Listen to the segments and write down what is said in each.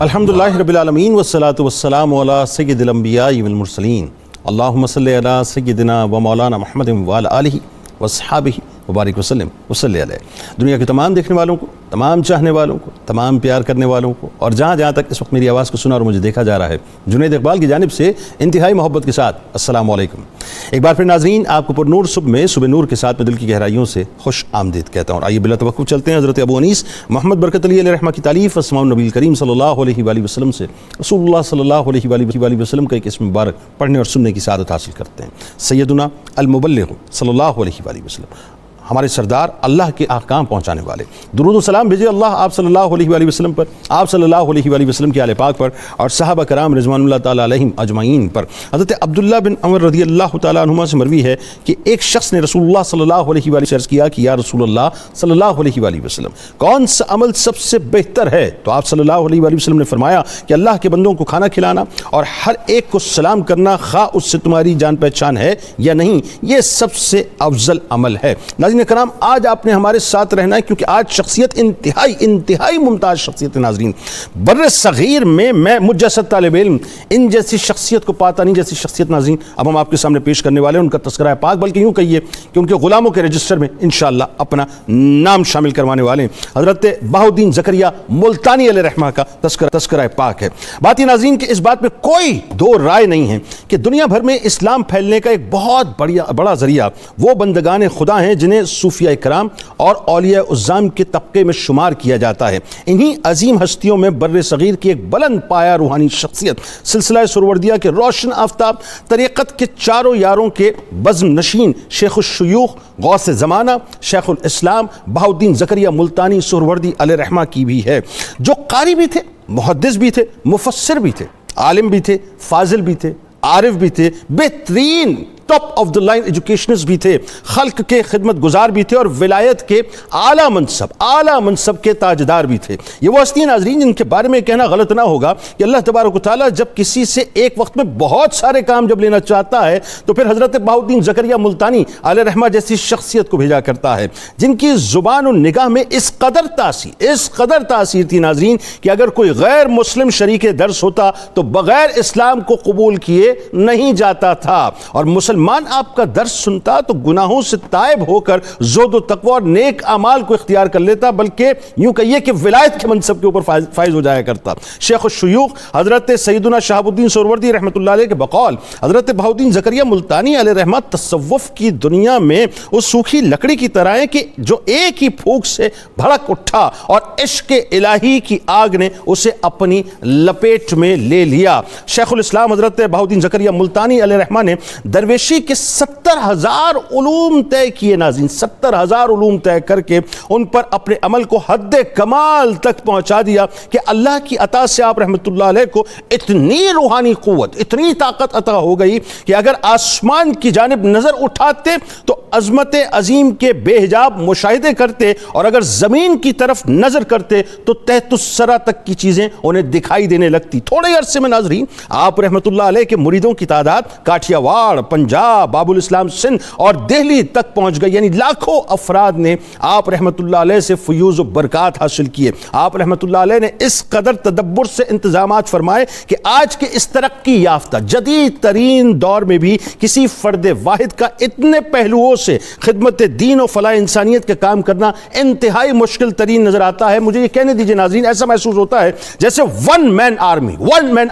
الحمدللہ رب العالمین والصلاة والسلام علی سید الانبیاء والمرسلین اللہم صلی علی سیدنا و مولانا محمد وعلی آلہ واصحابہ وبارک وسلم وصلی علیہ. دنیا کے تمام دیکھنے والوں کو، تمام چاہنے والوں کو، تمام پیار کرنے والوں کو، اور جہاں جہاں تک اس وقت میری آواز کو سنا اور مجھے دیکھا جا رہا ہے، جنید اقبال کی جانب سے انتہائی محبت کے ساتھ السلام علیکم. ایک بار پھر ناظرین، آپ کو پر نور صبح میں صبح نور کے ساتھ میں دل کی گہرائیوں سے خوش آمدید کہتا ہوں. آئیے بلا توقف چلتے ہیں حضرت ابو انیس محمد برکت علی علیہ رحمہ کی تالیف اسماء النبی کریم صلی اللہ علیہ وآلہ وسلم سے رسول اللہ صلی اللہ علیہ وآلہ وسلم کا ایک اسم مبارک پڑھنے اور سننے کی سعادت حاصل کرتے ہیں. سیدنا المبلغ صلی اللہ علیہ وآلہ وسلم، ہمارے سردار، اللہ کے احکام پہنچانے والے. درود و سلام بھیجے اللہ آپ صلی اللہ علیہ وآلہ وسلم پر، آپ صلی اللہ علیہ وآلہ وسلم کے آل پاک پر، اور صحابہ کرام رضوان اللہ تعالیٰ علیہم اجمعین پر. حضرت عبداللہ بن عمر رضی اللہ تعالیٰ عنہما سے مروی ہے کہ ایک شخص نے رسول اللہ صلی اللہ علیہ وآلہ وسلم سے عرض کیا کہ یا رسول اللہ صلی اللہ علیہ وآلہ وسلم، کون سا عمل سب سے بہتر ہے؟ تو آپ صلی اللہ علیہ وآلہ وسلم نے فرمایا کہ اللہ کے بندوں کو کھانا کھلانا اور ہر ایک کو سلام کرنا، خواہ اس سے تمہاری جان پہچان ہے یا نہیں، یہ سب سے افضل عمل ہے. ناظرین کرام، آج آپ نے ہمارے ساتھ رہنا ہے کیونکہ آج شخصیت انتہائی ممتاز شخصیت ہے. ناظرین، بر صغیر میں مجھ جیسا طالب علم ان جیسی شخصیت کو پاتا نہیں جیسی شخصیت ناظرین اب ہم آپ کے سامنے پیش کرنے والے ہیں. ان کا تذکرہ ہے پاک، بلکہ یوں کہیے کہ ان کے غلاموں کے رجسٹر میں انشاءاللہ اپنا نام شامل کروانے والے ہیں. حضرت بہاؤالدین زکریا ملتانی علیہ رحمہ کا تذکرہ پاک ہے. بات یہ ناظرین کہ اس بات میں کوئی دو رائے نہیں ہے کہ دنیا بھر میں اسلام پھیلنے کا ایک بہت بڑا ذریعہ وہ بندگان خدا ہیں جنہیں صوفیاء کرام اور اولیاء عظام کے طبقے میں شمار کیا جاتا ہے. انہی عظیم ہستیوں میں بر صغیر کی ایک بلند پایہ روحانی شخصیت سلسلہ سروردیہ کے روشن آفتاب، طریقت کے چاروں یاروں کے بزم نشین، شیخ الشیوخ غوث زمانہ شیخ الاسلام بہاؤالدین زکریا ملتانی سہروردی علیہ رحمہ کی بھی ہے، جو قاری بھی تھے، محدث بھی تھے، مفسر بھی تھے، عالم بھی تھے، فاضل بھی تھے، عارف بھی تھے، بہترین top of the line educations بھی تھے، خلق کے خدمت گزار بھی تھے، اور ولایت کے اعلیٰ منصب کے تاجدار بھی تھے. یہ وہ ہستی ناظرین جن کے بارے میں کہنا غلط نہ ہوگا کہ اللہ تبارک و تعالیٰ جب کسی سے ایک وقت میں بہت سارے کام جب لینا چاہتا ہے تو پھر حضرت بہاؤالدین زکریا ملتانی علیہ رحمہ جیسی شخصیت کو بھیجا کرتا ہے، جن کی زبان و نگاہ میں اس قدر تاثیر تھی ناظرین کہ اگر کوئی غیر مسلم شریک درس ہوتا تو بغیر اسلام کو قبول کیے نہیں جاتا تھا، اور مسلمان آپ کا درس سنتا تو گناہوں سے تائب ہو کر زہد و تقوی اور نیک اعمال کو اختیار کر لیتا، بلکہ یوں کہیے کہ ولایت کے منصب کے اوپر فائز ہو جایا کرتا. شیخ الشیوخ حضرت سیدنا شہاب الدین سہروردی رحمۃ اللہ علیہ کے بقول حضرت بہاؤالدین زکریا ملتانی علیہ رحمہ تصوف کی دنیا میں اس سوکھی لکڑی کی طرح ہے کہ جو ایک ہی پھونک سے بھڑک اٹھا اور عشق الہی کی آگ نے اسے اپنی لپیٹ میں لے لیا. شیخ الاسلام حضرت بہاؤالدین زکریا ملتانی علیہ رحمہ نے درویشی کے 70,000 علوم طے کیے ناظرین، 70,000 علوم طے کر کے ان پر اپنے عمل کو حد کمال تک پہنچا دیا کہ اللہ کی عطا سے آپ رحمت اللہ علیہ کو اتنی روحانی قوت، اتنی طاقت عطا ہو گئی کہ اگر آسمان کی جانب نظر اٹھاتے تو عظمت عظیم کے بے حجاب مشاہدے کرتے، اور اگر زمین کی طرف نظر کرتے تو تحت الثری تک کی چیزیں انہیں دکھائی دینے لگتی. تھوڑے عرصے میں ناظرین آپ رحمت اللہ علیہ کے مریدوں کی تعداد کاٹھیا واڑ، پنجاب، باب الاسلام سندھ اور دہلی تک پہنچ گئی. یعنی لاکھوں افراد نے آپ رحمت اللہ علیہ سے فیوز و برکات حاصل کیے. آپ رحمت اللہ علیہ نے اس قدر تدبر سے انتظامات فرمائے کہ آج کے اس ترقی یافتہ جدید ترین دور میں بھی کسی فرد واحد کا اتنے پہلوؤں سے خدمت دین و فلاح انسانیت کے کام کرنا انتہائی مشکل ترین نظر آتا ہے. مجھے یہ کہنے دیجئے ناظرین، ایسا محسوس ہوتا ہے جیسے ون مین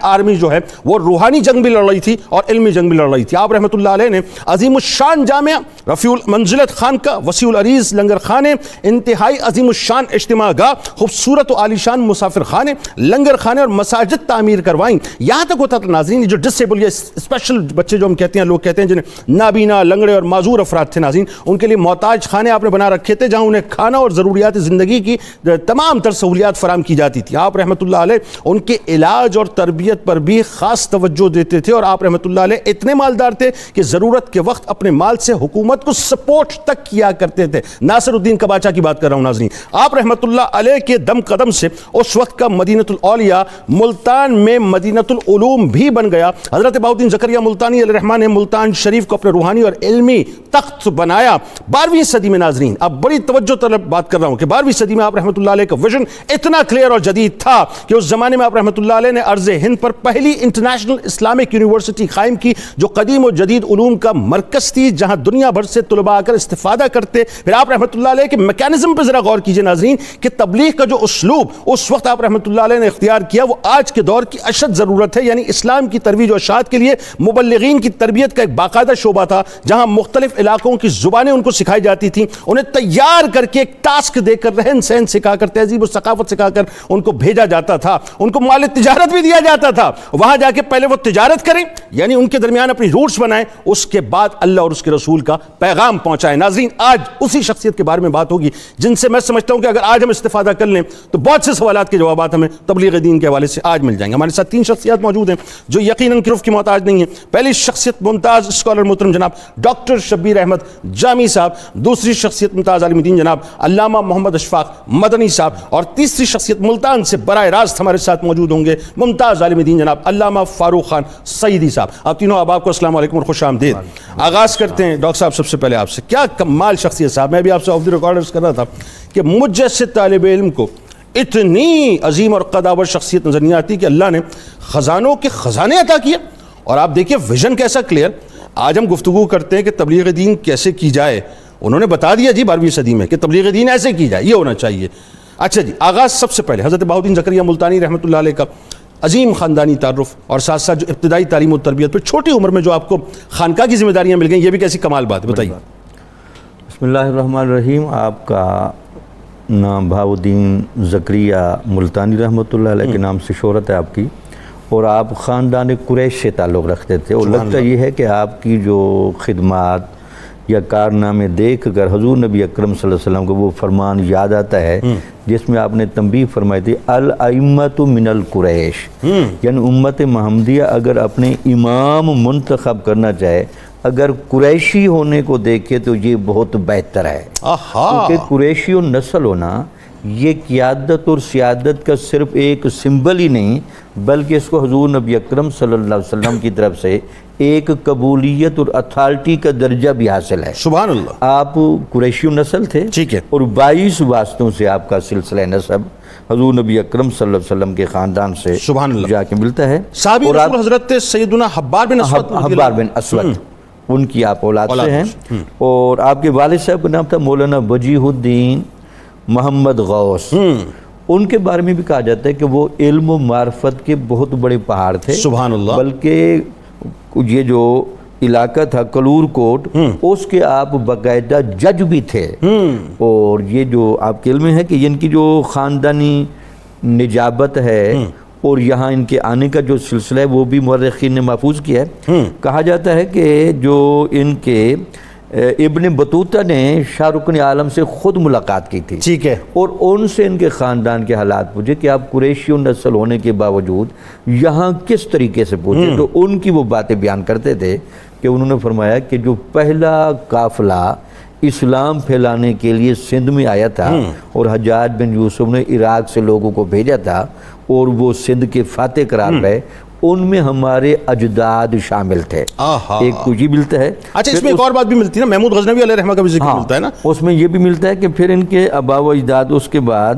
آرمی جو ہے وہ روحانی جنگ بھی لڑ رہی تھی اور علمی جنگ بھی لڑ رہی تھی. آپ رحمت اللہ علیہ نے عظیم الشان جامعہ، رفیع المنزلت خانقاہ، وسیع العریض لنگر خانے، انتہائی عظیم الشان اجتماع گاہ، خوبصورت و عالیشان مسافر خانے، لنگر خانے اور مساجد تعمیر کروائیں. یہاں تک ہوتا تھا ناظرین جو ڈسیبل یا اسپیشل بچے جو ہم کہتے ہیں، لوگ کہتے ہیں جنہیں نابینا، لنگڑے اور معذور افراد تھے ناظرین، ان کے لیے محتاج خانے آپ نے بنا رکھے تھے جہاں انہیں کھانا اور ضروریات زندگی کی تمام تر سہولیات فراہم کی جاتی تھی. آپ رحمت اللہ علیہ ان کے علاج اور تربیت پر بھی خاص توجہ دیتے تھے، اور آپ رحمت اللہ علیہ اتنے مالدار تھے کہ کہ ضرورت کے وقت اپنے مال سے حکومت کو سپورٹ تک کیا کرتے تھے. ناصر الدین کباچا کی بات کر رہا ہوں ناظرین. آپ رحمۃ اللہ علیہ کے دم قدم سے اس وقت کا مدینۃ الاولیاء ملتان میں مدینۃ العلوم بھی بن گیا. حضرت بہاؤالدین زکریا ملتانی علیہ الرحمہ نے ملتان شریف کو اپنے روحانی اور علمی تخت بنایا. 12ویں صدی میں ناظرین، اب بڑی توجہ طلب بات کر رہا ہوں کہ 12ویں صدی میں آپ رحمۃ اللہ علیہ کا ویژن اتنا کلیئر اور جدید تھا کہ اس زمانے میں آپ رحمۃ اللہ علیہ نے ارض ہند پر پہلی انٹرنیشنل اسلامک یونیورسٹی قائم کی جو قدیم و جدید علوم کا مرکز تھی، جہاں دنیا بھر سے طلباء آ کر استفادہ کرتے. پھر آپ رحمۃ اللہ علیہ کے میکانزم پہ ذرا غور کیجئے ناظرین کہ تبلیغ کا جو اسلوب اس وقت آپ رحمۃ اللہ علیہ نے اختیار کیا وہ آج کے دور کی اشد ضرورت ہے. یعنی اسلام کی ترویج و اشاعت کے لیے مبلغین کی تربیت کا ایک باقاعدہ شعبہ تھا، جہاں مختلف علاقوں کی زبانیں ان کو سکھائی جاتی تھیں، انہیں تیار کر کے ایک ٹاسک دے کر رہن سہن سکھا کر تہذیب و ثقافت سکھا کر ان کو بھیجا جاتا تھا. ان کو مال تجارت بھی دیا جاتا تھا، وہاں جا کے پہلے وہ تجارت کریں، یعنی ان کے درمیان اپنی روٹس بنائیں، اس کے بعد اللہ اور اس کے رسول کا پیغام پہنچائیں. ناظرین، آج اسی شخصیت کے بارے میں بات ہوگی جن سے میں سمجھتا ہوں کہ اگر آج ہم استفادہ کر لیں تو بہت سے سوالات کے جوابات ہمیں تبلیغ دین کے حوالے سے آج مل جائیں گے. ہمارے ساتھ 3 شخصیات موجود ہیں جو یقیناً کرف کی محتاج نہیں ہیں. پہلی شخصیت ممتاز اسکالر محترم جناب ڈاکٹر شبیر احمد جامی صاحب، دوسری شخصیت ممتاز عالم دین جناب علامہ محمد اشفاق مدنی صاحب، اور تیسری شخصیت ملتان سے براہ راست ہمارے ساتھ موجود ہوں گے ممتاز عالم دین جناب علامہ فاروق خان سعیدی صاحب. آپ تینوں احباب کو السلام علیکم اور خوش آمدید. آغاز کرتے ہیں ڈاکٹر صاحب سب سے پہلے آپ سے. کیا کمال شخصیت صاحب، میں بھی آپ سے آف دی ریکارڈ عرض کر رہا تھا کہ مجھ جیسے طالب علم کو اتنی عظیم اور قداور شخصیت نظر نہیں آتی کہ اللہ نے خزانوں کے خزانے عطا کیے. اور آپ دیکھیے ویژن کیسا کلیئر. آج ہم گفتگو کرتے ہیں کہ تبلیغ دین کیسے کی جائے، انہوں نے بتا دیا جی 12ویں صدی میں کہ تبلیغ دین ایسے کی جائے، یہ ہونا چاہیے. اچھا جی، آغاز سب سے پہلے حضرت بہاؤالدین زکریا ملتانی رحمۃ اللہ علیہ کا عظیم خاندانی تعارف اور ساتھ ساتھ جو ابتدائی تعلیم و تربیت پہ چھوٹی عمر میں جو آپ کو خانقاہ کی ذمہ داریاں مل گئیں، یہ بھی کیسی کمال بات ہے، بتائیے. بسم اللہ الرحمن الرحیم. آپ کا نام بہاؤالدین زکریا ملتانی رحمۃ اللہ علیہ کے نام سے شہرت ہے آپ کی، اور آپ خاندان قریش سے تعلق رکھتے تھے. اور لگتا یہ ہے کہ آپ کی جو خدمات یا کارنامے دیکھ کر حضور نبی اکرم صلی اللہ علیہ وسلم کو وہ فرمان یاد آتا ہے جس میں آپ نے تنبیہ فرمائی تھی الائمۃ من القریش، یعنی امت محمدیہ اگر اپنے امام منتخب کرنا چاہے، اگر قریشی ہونے کو دیکھے تو یہ بہت بہتر ہے. کیونکہ قریشی نسل ہونا یہ قیادت اور سیادت کا صرف ایک سمبل ہی نہیں، بلکہ اس کو حضور نبی اکرم صلی اللہ علیہ وسلم کی طرف سے ایک قبولیت اور اتھارٹی کا درجہ بھی حاصل ہے. سبحان اللہ. آپ قریشی نسل تھے، ٹھیک ہے، اور 22 واسطوں سے آپ کا سلسلہ نسب حضور نبی اکرم صلی اللہ علیہ وسلم کے خاندان سے سبحان اللہ جا کے ملتا ہے. صحابی رسول حضرت سیدنا حبار بن اسود ان کی آپ اولاد سے ہیں. اور آپ کے والد صاحب کا نام تھا مولانا وجیہ الدین محمد غوث. ان کے بارے میں بھی کہا جاتا ہے کہ وہ علم و معرفت کے بہت بڑے پہاڑ تھے. سبحان اللہ. بلکہ یہ جو علاقہ تھا کلور کوٹ، اس کے آپ باقاعدہ جج بھی تھے. اور یہ جو آپ کے علم ہے کہ ان کی جو خاندانی نجابت ہے اور یہاں ان کے آنے کا جو سلسلہ ہے وہ بھی مورخین نے محفوظ کیا ہے. کہا جاتا ہے کہ جو ان کے ابن بطوطہ نے شاہ رکن عالم سے خود ملاقات کی تھی، ٹھیک ہے، اور ان سے ان کے خاندان کے حالات پوچھے کہ آپ قریشی نسل ہونے کے باوجود یہاں کس طریقے سے پوچھے. تو ان کی وہ باتیں بیان کرتے تھے کہ انہوں نے فرمایا کہ جو پہلا قافلہ اسلام پھیلانے کے لیے سندھ میں آیا تھا اور حجاج بن یوسف نے عراق سے لوگوں کو بھیجا تھا اور وہ سندھ کے فاتح قرار پائے، ان میں ہمارے اجداد شامل تھے. ایک کچھ ہی ملتا ہے. اچھا، اس میں ایک اور بات بھی ملتی ہے نا، محمود غزنوی علیہ رحمہ کا بھی ذکر ملتا ہے نا. اس میں یہ بھی ملتا ہے کہ پھر ان کے آبا و اجداد، اس کے بعد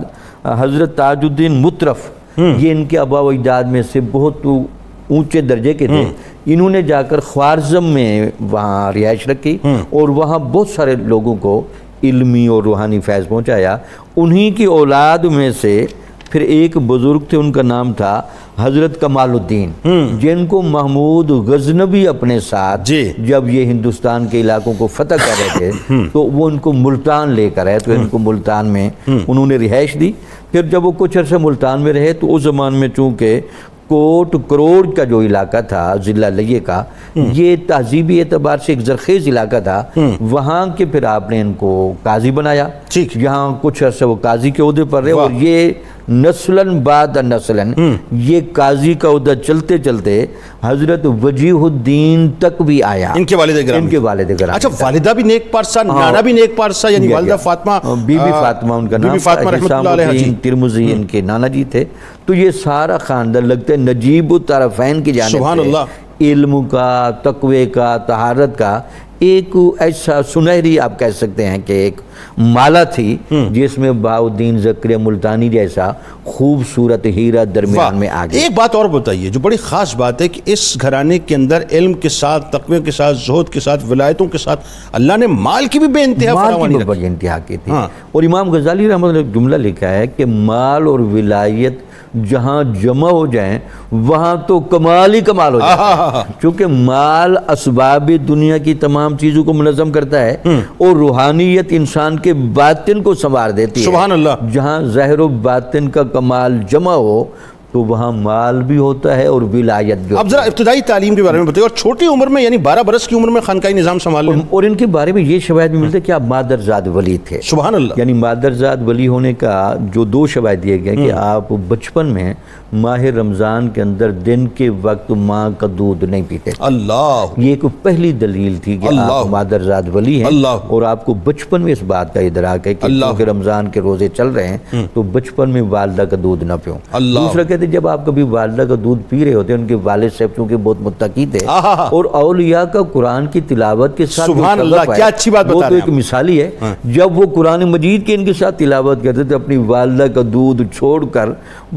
حضرت تاج الدین مطرف، یہ ان کے آبا و اجداد میں سے بہت اونچے درجے کے تھے. انہوں نے جا کر خوارزم میں وہاں رہائش رکھی اور وہاں بہت سارے لوگوں کو علمی اور روحانی فیض پہنچایا. انہی کی اولاد میں سے پھر ایک بزرگ تھے، ان کا نام تھا حضرت کمال الدین، جن کو محمود غزنوی اپنے ساتھ جب یہ ہندوستان کے علاقوں کو فتح کر رہے تھے تو وہ ان کو ملتان لے کر آئے. تو ان کو ملتان میں انہوں نے رہائش دی. پھر جب وہ کچھ عرصہ ملتان میں رہے تو اس زمان میں چونکہ کوٹ کروڑ کا جو علاقہ تھا ضلع لیہ کا، یہ تہذیبی اعتبار سے ایک زرخیز علاقہ تھا. وہاں کے پھر آپ نے ان کو قاضی بنایا. یہاں کچھ عرصہ وہ قاضی کے عہدے پر رہے اور یہ نسلن بعد نسلن، یہ قاضی کا عہدہ چلتے چلتے حضرت وجیہ الدین تک بھی آیا، ان کے والد گرامی، ان کے والد گرامی۔ اچھا، والدہ بھی نیک پارسا، نانا بھی نیک پارسا، یعنی والدہ فاطمہ، بی بی فاطمہ ان کا نام، بی بی فاطمہ رحمۃ اللہ علیہ، حسام الدین ترمذی ان کے نانا جی تھے۔ تو یہ سارا خاندان لگتا ہے نجیب الطرفین کی جانب سبحان سے اللہ، علم کا، تقوی کا، طہارت کا ایک ایسا سنہری آپ کہہ سکتے ہیں کہ ایک مالا تھی جس میں بہاؤالدین زکریا ملتانی جیسا خوبصورت ہیرا درمیان میں آ گیا۔ ایک بات اور بتائیے جو بڑی خاص بات ہے کہ اس گھرانے کے اندر علم کے ساتھ، تقوی کے ساتھ، زہد کے ساتھ، ولایتوں کے ساتھ اللہ نے مال کی بھی بے انتہا فراوانی مال کی رکھی۔ بے انتہا کی تھی۔ اور امام غزالی رحمۃ اللہ نے جملہ لکھا ہے کہ مال اور ولایت جہاں جمع ہو جائیں وہاں تو کمال ہی کمال ہو جائے، چونکہ مال اسباب دنیا کی تمام چیزوں کو منظم کرتا ہے اور روحانیت انسان کے باطن کو سنوار دیتی ہے۔ سبحان اللہ، جہاں ظاہر و باطن کا کمال جمع ہو تو وہاں مال بھی ہوتا ہے اور ولایت بھی۔ اب ذرا ابتدائی تعلیم کے بارے میں بتائیے، اور چھوٹی عمر میں یعنی 12 برس کی عمر میں خانقاہی نظام سنبھال لیں، اور ان کے بارے میں یہ شواہد بھی ملتے ہیں کہ آپ مادرزاد ولی تھے۔ سبحان اللہ، یعنی مادرزاد ولی ہونے کا جو 2 شواہد دیے گئے کہ آپ بچپن میں ماہ رمضان کے اندر دن کے وقت ماں کا دودھ نہیں پیتے، اللہ، یہ ایک پہلی دلیل تھی کہ آپ مادرزاد ولی ہیں، اور آپ کو بچپن میں اس بات کا ادراک ہے کہ کیونکہ رمضان کے روزے چل رہے ہیں تو بچپن میں والدہ کا دودھ نہ پیوں۔ دوسرا کہتے ہیں جب آپ کبھی والدہ کا دودھ پی رہے ہوتے ہیں، ان کے والد صاحب چونکہ بہت متقی تھے اور اولیاء کا قرآن کی تلاوت کے ساتھ سبحان اللہ، کیا اچھی بات بتا رہے ہیں، وہ تو ایک مثالی ہے، جب وہ قرآن مجید کے ان کے ساتھ تلاوت کرتے تھے اپنی والدہ کا دودھ چھوڑ کر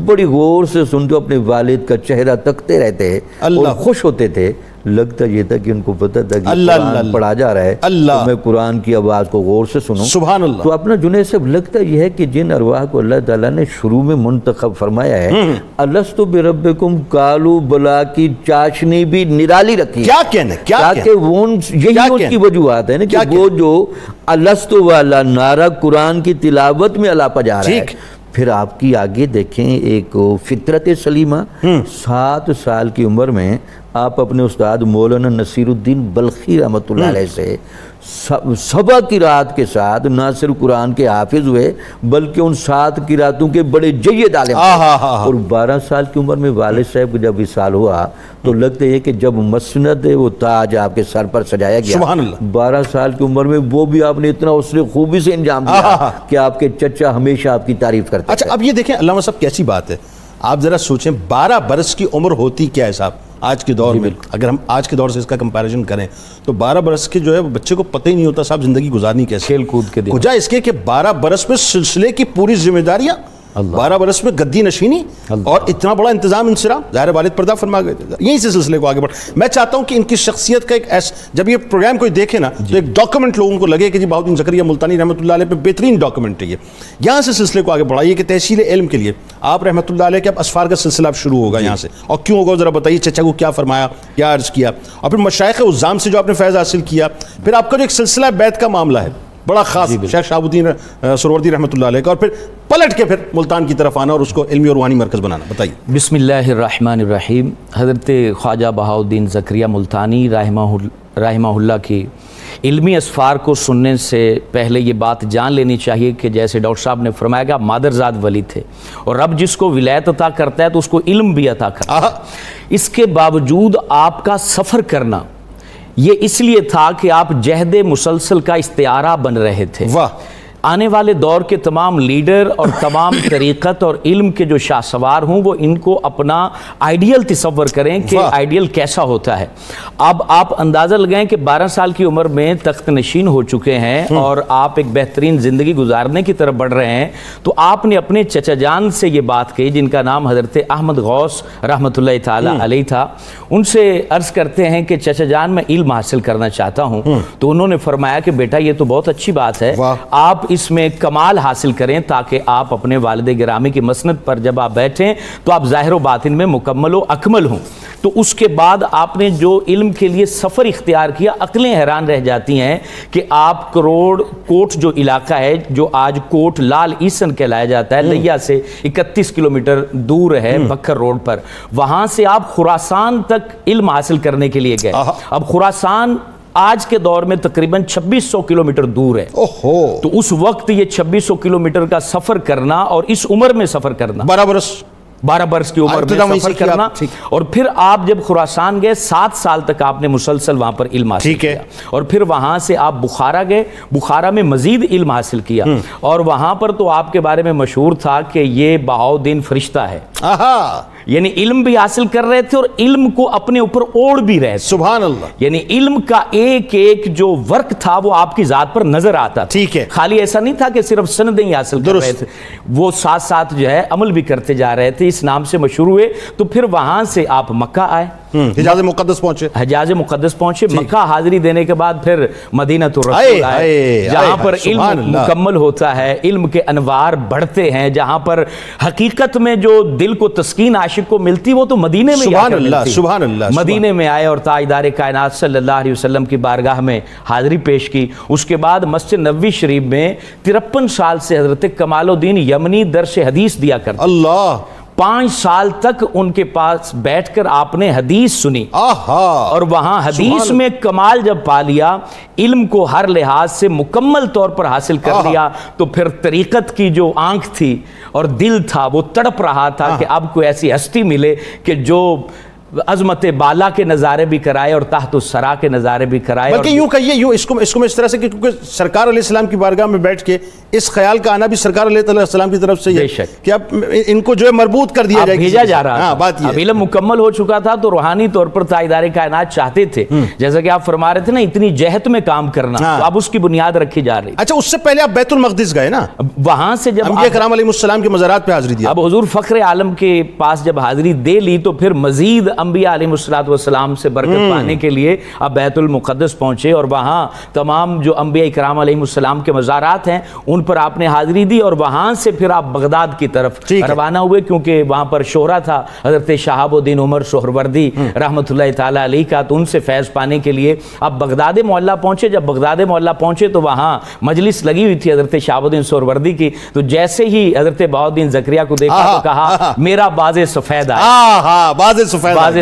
بڑی غور سے سنتے اپنے والد کا چہرہ تکتے رہتے اور خوش ہوتے تھے۔ لگتا یہ تھا کہ ان کو پتہ تھا کہ قرآن پڑھا جا رہا ہے تو میں قرآن کی آواز کو غور سے سنوں۔ سبحان اللہ۔ تو اپنا جنید صاحب لگتا یہ ہے کہ جن ارواح کو اللہ تعالیٰ نے شروع میں منتخب فرمایا ہے، الستو بربکم قالوا بلا کی چاشنی بھی نرالی رکھی ہے۔ کیا کہنا ہے، کیا کہ وہ یہی ان کی وجوہات ہے نا کہ وہ جو الستو والا نعرہ قرآن کی تلاوت میں الاپا جا رہا ہے۔ پھر آپ کی آگے دیکھیں ایک فطرت سلیمہ، 7 سال کی عمر میں آپ اپنے استاد مولانا نصیر الدین بلخی رحمۃ اللہ علیہ سے صبح کی رات کے ساتھ نہ صرف قرآن کے حافظ ہوئے بلکہ ان 7 قراتوں کے بڑے جید عالم تھے۔ اور 12 سال کی عمر میں والد صاحب کو جب وصال ہوا تو لگتا ہے کہ جب مسند وہ تاج آپ کے سر پر سجایا گیا، 12 سال کی عمر میں وہ بھی آپ نے اتنا اس نے خوبی سے انجام دیا کہ آپ کے چچا ہمیشہ آپ کی تعریف کرتے۔ اچھا، اب یہ دیکھیں علامہ صاحب کیسی بات ہے، آپ ذرا سوچیں 12 برس کی عمر ہوتی کیا ہے صاحب آج کے دور میں، اگر ہم آج کے دور سے اس کا کمپیریزن کریں تو 12 برس کے جو ہے بچے کو پتہ ہی نہیں ہوتا صاحب زندگی گزارنی کیسے، کھیل کود کے دن، وجہ اس کے کہ 12 برس میں سلسلے کی پوری ذمہ داریاں، 12 برس میں گدی نشینی اور اتنا بڑا انتظام انصراف، ظاہر والد پردہ فرما گئے تھے، یہیں سے سلسلے کو آگے بڑھ۔ میں چاہتا ہوں کہ ان کی شخصیت کا ایک جب یہ پروگرام کوئی دیکھے نا تو ایک ڈاکومنٹ لوگوں کو لگے کہ جی بہاؤالدین زکریا ملتانی رحمۃ اللہ علیہ پہ بہترین ڈاکومنٹ ہے یہ، یہاں سے سلسلے کو آگے بڑھائیے کہ تحصیل علم کے لیے آپ رحمۃ اللہ علیہ کے اب اسفار کا سلسلہ اب شروع ہوگا یہاں سے، اور کیوں ہوگا ذرا بتائیے، چچا کو کیا فرمایا، کیا عرض کیا، اور پھر مشائخ عظام سے جو آپ نے فیض حاصل کیا، پھر آپ کا جو ایک سلسلہ بیعت کا معاملہ ہے بڑا خاص، شیخ شہاب الدین سہروردی رحمۃ اللہ علیہ کا، اور پھر پلٹ کے پھر ملتان کی طرف آنا اور اس کو علمی اور روحانی مرکز بنانا، بتائیے۔ بسم اللہ الرحمن الرحیم۔ حضرت خواجہ بہاؤالدین زکریا ملتانی رحمہ اللہ کی علمی اسفار کو سننے سے پہلے یہ بات جان لینی چاہیے کہ جیسے ڈاکٹر صاحب نے فرمایا کہ آپ مادرزاد ولی تھے، اور رب جس کو ولایت عطا کرتا ہے تو اس کو علم بھی عطا کرتا ہے۔ اس کے باوجود آپ کا سفر کرنا یہ اس لیے تھا کہ آپ جہد مسلسل کا استعارہ بن رہے تھے۔ واہ، آنے والے دور کے تمام لیڈر اور تمام طریقت اور علم کے جو شاہ سوار ہوں وہ ان کو اپنا آئیڈیل تصور کریں کہ آئیڈیل کیسا ہوتا ہے۔ اب آپ اندازہ لگائیں کہ 12 سال کی عمر میں تخت نشین ہو چکے ہیں اور آپ ایک بہترین زندگی گزارنے کی طرف بڑھ رہے ہیں، تو آپ نے اپنے چچا جان سے یہ بات کہی جن کا نام حضرت احمد غوث رحمۃ اللہ تعالی علیہ تھا۔ ان سے عرض کرتے ہیں کہ چچا جان میں علم حاصل کرنا چاہتا ہوں، تو انہوں نے فرمایا کہ بیٹا یہ تو بہت اچھی بات ہے، آپ اس میں کمال حاصل کریں تاکہ آپ اپنے والد گرامی کی مسند پر جب آپ بیٹھیں تو آپ ظاہر و باطن میں مکمل و اکمل ہوں۔ تو اس کے بعد آپ نے جو علم کے لیے سفر اختیار کیا، عقلیں حیران رہ جاتی ہیں کہ آپ کروڑ کوٹ جو علاقہ ہے جو آج کوٹ لال عیسن کہلایا جاتا ہے، لیا سے 31 کلومیٹر دور ہے بکر روڈ پر، وہاں سے آپ خراسان تک علم حاصل کرنے کے لیے گئے۔ اب خراسان آج کے دور میں تقریباً 2600 کلومیٹر دور ہے. تو اس وقت یہ 2600 کلومیٹر کا سفر کرنا اور اس عمر میں سفر کرنا، 12 برس کی عمر میں سفر کرنا، اور پھر آپ جب خراسان گئے 7 سال تک آپ نے مسلسل وہاں پر علم حاصل کیا، اور پھر وہاں سے آپ بخارا گئے، بخارا میں مزید علم حاصل کیا، اور وہاں پر تو آپ کے بارے میں مشہور تھا کہ یہ بہاؤدین فرشتہ ہے. یعنی علم بھی حاصل کر رہے تھے اور علم کو اپنے اوپر اوڑھ بھی رہے تھے. سبحان اللہ. یعنی علم کا ایک ایک جو ورک تھا وہ آپ کی ذات پر نظر آتا تھا. ٹھیک ہے. خالی ایسا نہیں تھا کہ صرف سندیں ہی حاصل کر رہے تھے، وہ ساتھ ساتھ جو ہے عمل بھی کرتے جا رہے تھے. اس نام سے مشہور ہوئے. تو پھر وہاں سے آپ مکہ آئے، حجاز مقدس پہنچے. حجاز مقدس پہنچے. مکہ حاضری دینے کے بعد پھر مدینہ الرسول آئے، جہاں پر علم مکمل ہوتا ہے، علم کے انوار بڑھتے ہیں، جہاں پر حقیقت میں جو دل کو تسکین عاشق کو ملتی وہ تو مدینے میں سبحان اللہ. سبحان اللہ. مدینے میں آئے اور تاجدار کائنات صلی اللہ علیہ وسلم کی بارگاہ میں حاضری پیش کی. اس کے بعد مسجد نبوی شریف میں 53 سال سے حضرت کمال الدین یمنی درس حدیث دیا کرتے. اللہ. 5 سال تک ان کے پاس بیٹھ کر آپ نے حدیث سنی، اور وہاں حدیث میں کمال جب پا لیا، علم کو ہر لحاظ سے مکمل طور پر حاصل کر لیا، تو پھر طریقت کی جو آنکھ تھی اور دل تھا وہ تڑپ رہا تھا کہ اب کوئی ایسی ہستی ملے کہ جو عظمت بالا کے نظارے بھی کرائے اور تحت السرا کے نظارے بھی کرائے. بلکہ یوں کہیے، اس کو میں اس طرح سے کہ کیونکہ سرکار علیہ السلام کی بارگاہ میں بیٹھ کے اس خیال کا آنا بھی سرکار علیہ السلام کی طرف سے کہ اب ان کو جو ہے مربوط کر دیا جائے، بھیجا جا رہا تھا. اب علم مکمل ہو چکا تھا تو روحانی طور پر تاجدار کائنات چاہتے تھے، جیسا کہ آپ فرما رہے تھے نا، اتنی جہت میں کام کرنا، تو اب اس کی بنیاد رکھی جا رہی. اچھا، اس سے پہلے آپ بیت المقدس گئے نا، وہاں سے جب انبیاء کرام علیہ السلام کے مزارات پہ حاضری دیا. اب حضور فخر عالم کے پاس جب حاضری دے لی تو پھر مزید انبیاء علیہ والسلام سے برکت پانے کے لیے اب بیت المقدس پہنچے، اور وہاں تمام جو انبیاء کرام علیہ السلام کے مزارات ہیں ان پر آپ نے حاضری دی، اور وہاں سے پھر آپ بغداد کی طرف روانہ ہوئے، کیونکہ وہاں پر شہرہ تھا حضرت شہاب الدین عمر سہروردی رحمۃ اللہ تعالی علیہ کا، تو ان سے فیض پانے کے لیے اب بغداد معلیٰ پہنچے. جب بغداد معلیٰ پہنچے تو وہاں مجلس لگی ہوئی تھی حضرت شہاب الدین سہروردی کی. تو جیسے ہی حضرت بہاؤدین زکریا کو دیکھا تو کہا میرا باز سفید ہے، باز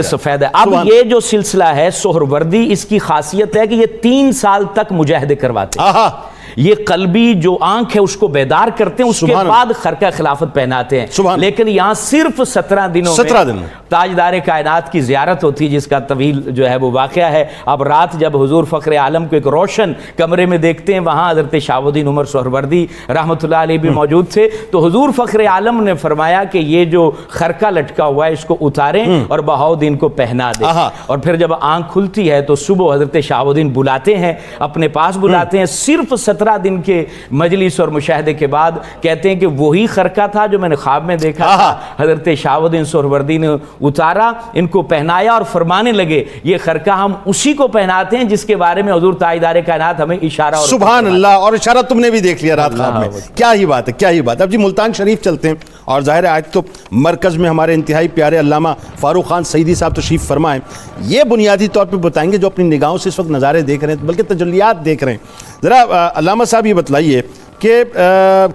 سفید ہے. اب یہ جو سلسلہ ہے سہروردی، اس کی خاصیت ہے کہ یہ 3 سال تک مجاہدے کرواتے ہیں. یہ قلبی جو آنکھ ہے اس کو بیدار کرتے ہیں، اس کے بعد خرقہ خلافت پہناتے ہیں. لیکن یہاں صرف 17 دنوں میں تاجدار کائنات کی زیارت ہوتی ہے، جس کا طویل جو ہے وہ واقعہ ہے. اب رات جب حضور فخر عالم کو ایک روشن کمرے میں دیکھتے ہیں، وہاں حضرت شہاب الدین عمر سہروردی رحمۃ اللہ علیہ بھی موجود تھے. تو حضور فخر عالم نے فرمایا کہ یہ جو خرقہ لٹکا ہوا ہے اس کو اتاریں اور بہاؤدین کو پہنا دیں. اور پھر جب آنکھ کھلتی ہے تو صبح حضرت شہاب الدین بلاتے ہیں، اپنے پاس بلاتے ہیں. صرف 17 دن کے مجلس اور مشاہدے کے بعد کہتے ہیں کہ وہی خرقہ تھا جو میں نے خواب میں دیکھا تھا. حضرت شہاب الدین سہروردی نے اتارا، ان کو پہنایا اور فرمانے لگے یہ خرقہ ہم اسی کو پہناتے ہیں جس کے بارے میں حضور تاجدار کائنات ہمیں اشارہ. سبحان اللہ. اور اشارہ تم نے بھی دیکھ لیا رات خواب میں. کیا ہی بات ہے، کیا ہی بات. اب جی ملتان شریف چلتے ہیں، اور ظاہر ہے آج تو مرکز میں ہمارے انتہائی پیارے علامہ فاروق خان سعیدی صاحب تشریف فرمائیں. یہ بنیادی طور پہ بتائیں گے جو اپنی نگاہوں سے اس وقت نظارے دیکھ رہے ہیں، بلکہ تجلیات دیکھ رہے ہیں. ذرا علامہ صاحب یہ بتلائیے کہ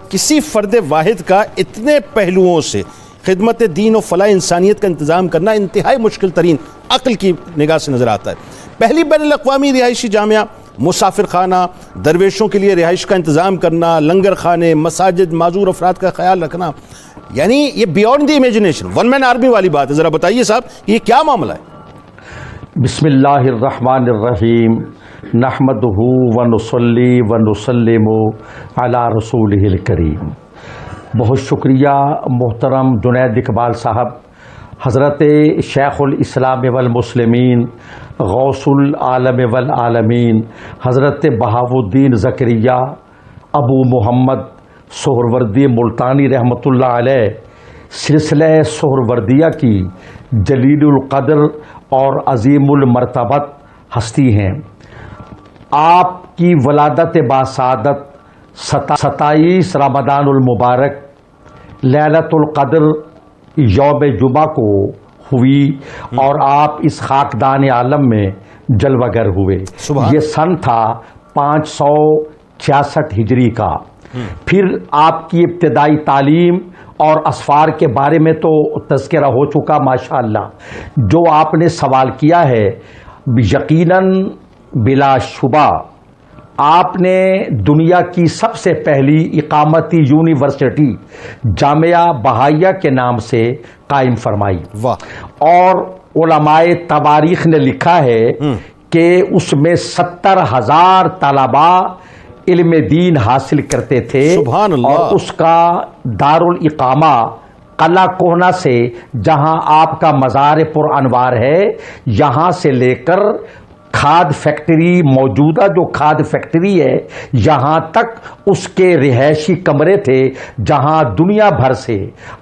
کسی فرد واحد کا اتنے پہلوؤں سے خدمت دین و فلاح انسانیت کا انتظام کرنا انتہائی مشکل ترین عقل کی نگاہ سے نظر آتا ہے. پہلی بین الاقوامی رہائشی جامعہ، مسافر خانہ، درویشوں کے لیے رہائش کا انتظام کرنا، لنگر خانے، مساجد، معذور افراد کا خیال رکھنا، یعنی یہ beyond the imagination, one man army والی بات ہے. ذرا بتائیے صاحب یہ کیا معاملہ ہے؟ بسم اللہ الرحمن الرحیم، نحمدہ ونصلی ونسلم علی رسولہ الکریم. بہت شکریہ محترم جنید اقبال صاحب، حضرت شیخ الاسلام والمسلمین، غوث العالم والعالمین، حضرت بہاؤالدین زکریا ابو محمد سہروردی ملتانی رحمۃ اللہ علیہ سلسلہ سہروردیہ کی جلیل القدر اور عظیم المرتبت ہستی ہیں. آپ کی ولادت باسعادت 27 رمضان المبارک لیلۃ القدر یوم جمعہ کو ہوئی، اور آپ اس خاکدان عالم میں جلوہ گر ہوئے. یہ سن تھا 566 ہجری کا. پھر آپ کی ابتدائی تعلیم اور اسفار کے بارے میں تو تذکرہ ہو چکا ماشاءاللہ. جو آپ نے سوال کیا ہے، یقیناً بلا شبہ آپ نے دنیا کی سب سے پہلی اقامتی یونیورسٹی جامعہ بہائیہ کے نام سے قائم فرمائی. واہ. اور علماء تواریخ نے لکھا ہے کہ اس میں 70,000 طلبا علم دین حاصل کرتے تھے. سبحان اللہ. اور اس کا دارالاقامہ قلعہ کوہنہ سے، جہاں آپ کا مزار پر انوار ہے، یہاں سے لے کر کھاد فیکٹری، موجودہ جو کھاد فیکٹری ہے، یہاں تک اس کے رہائشی کمرے تھے، جہاں دنیا بھر سے،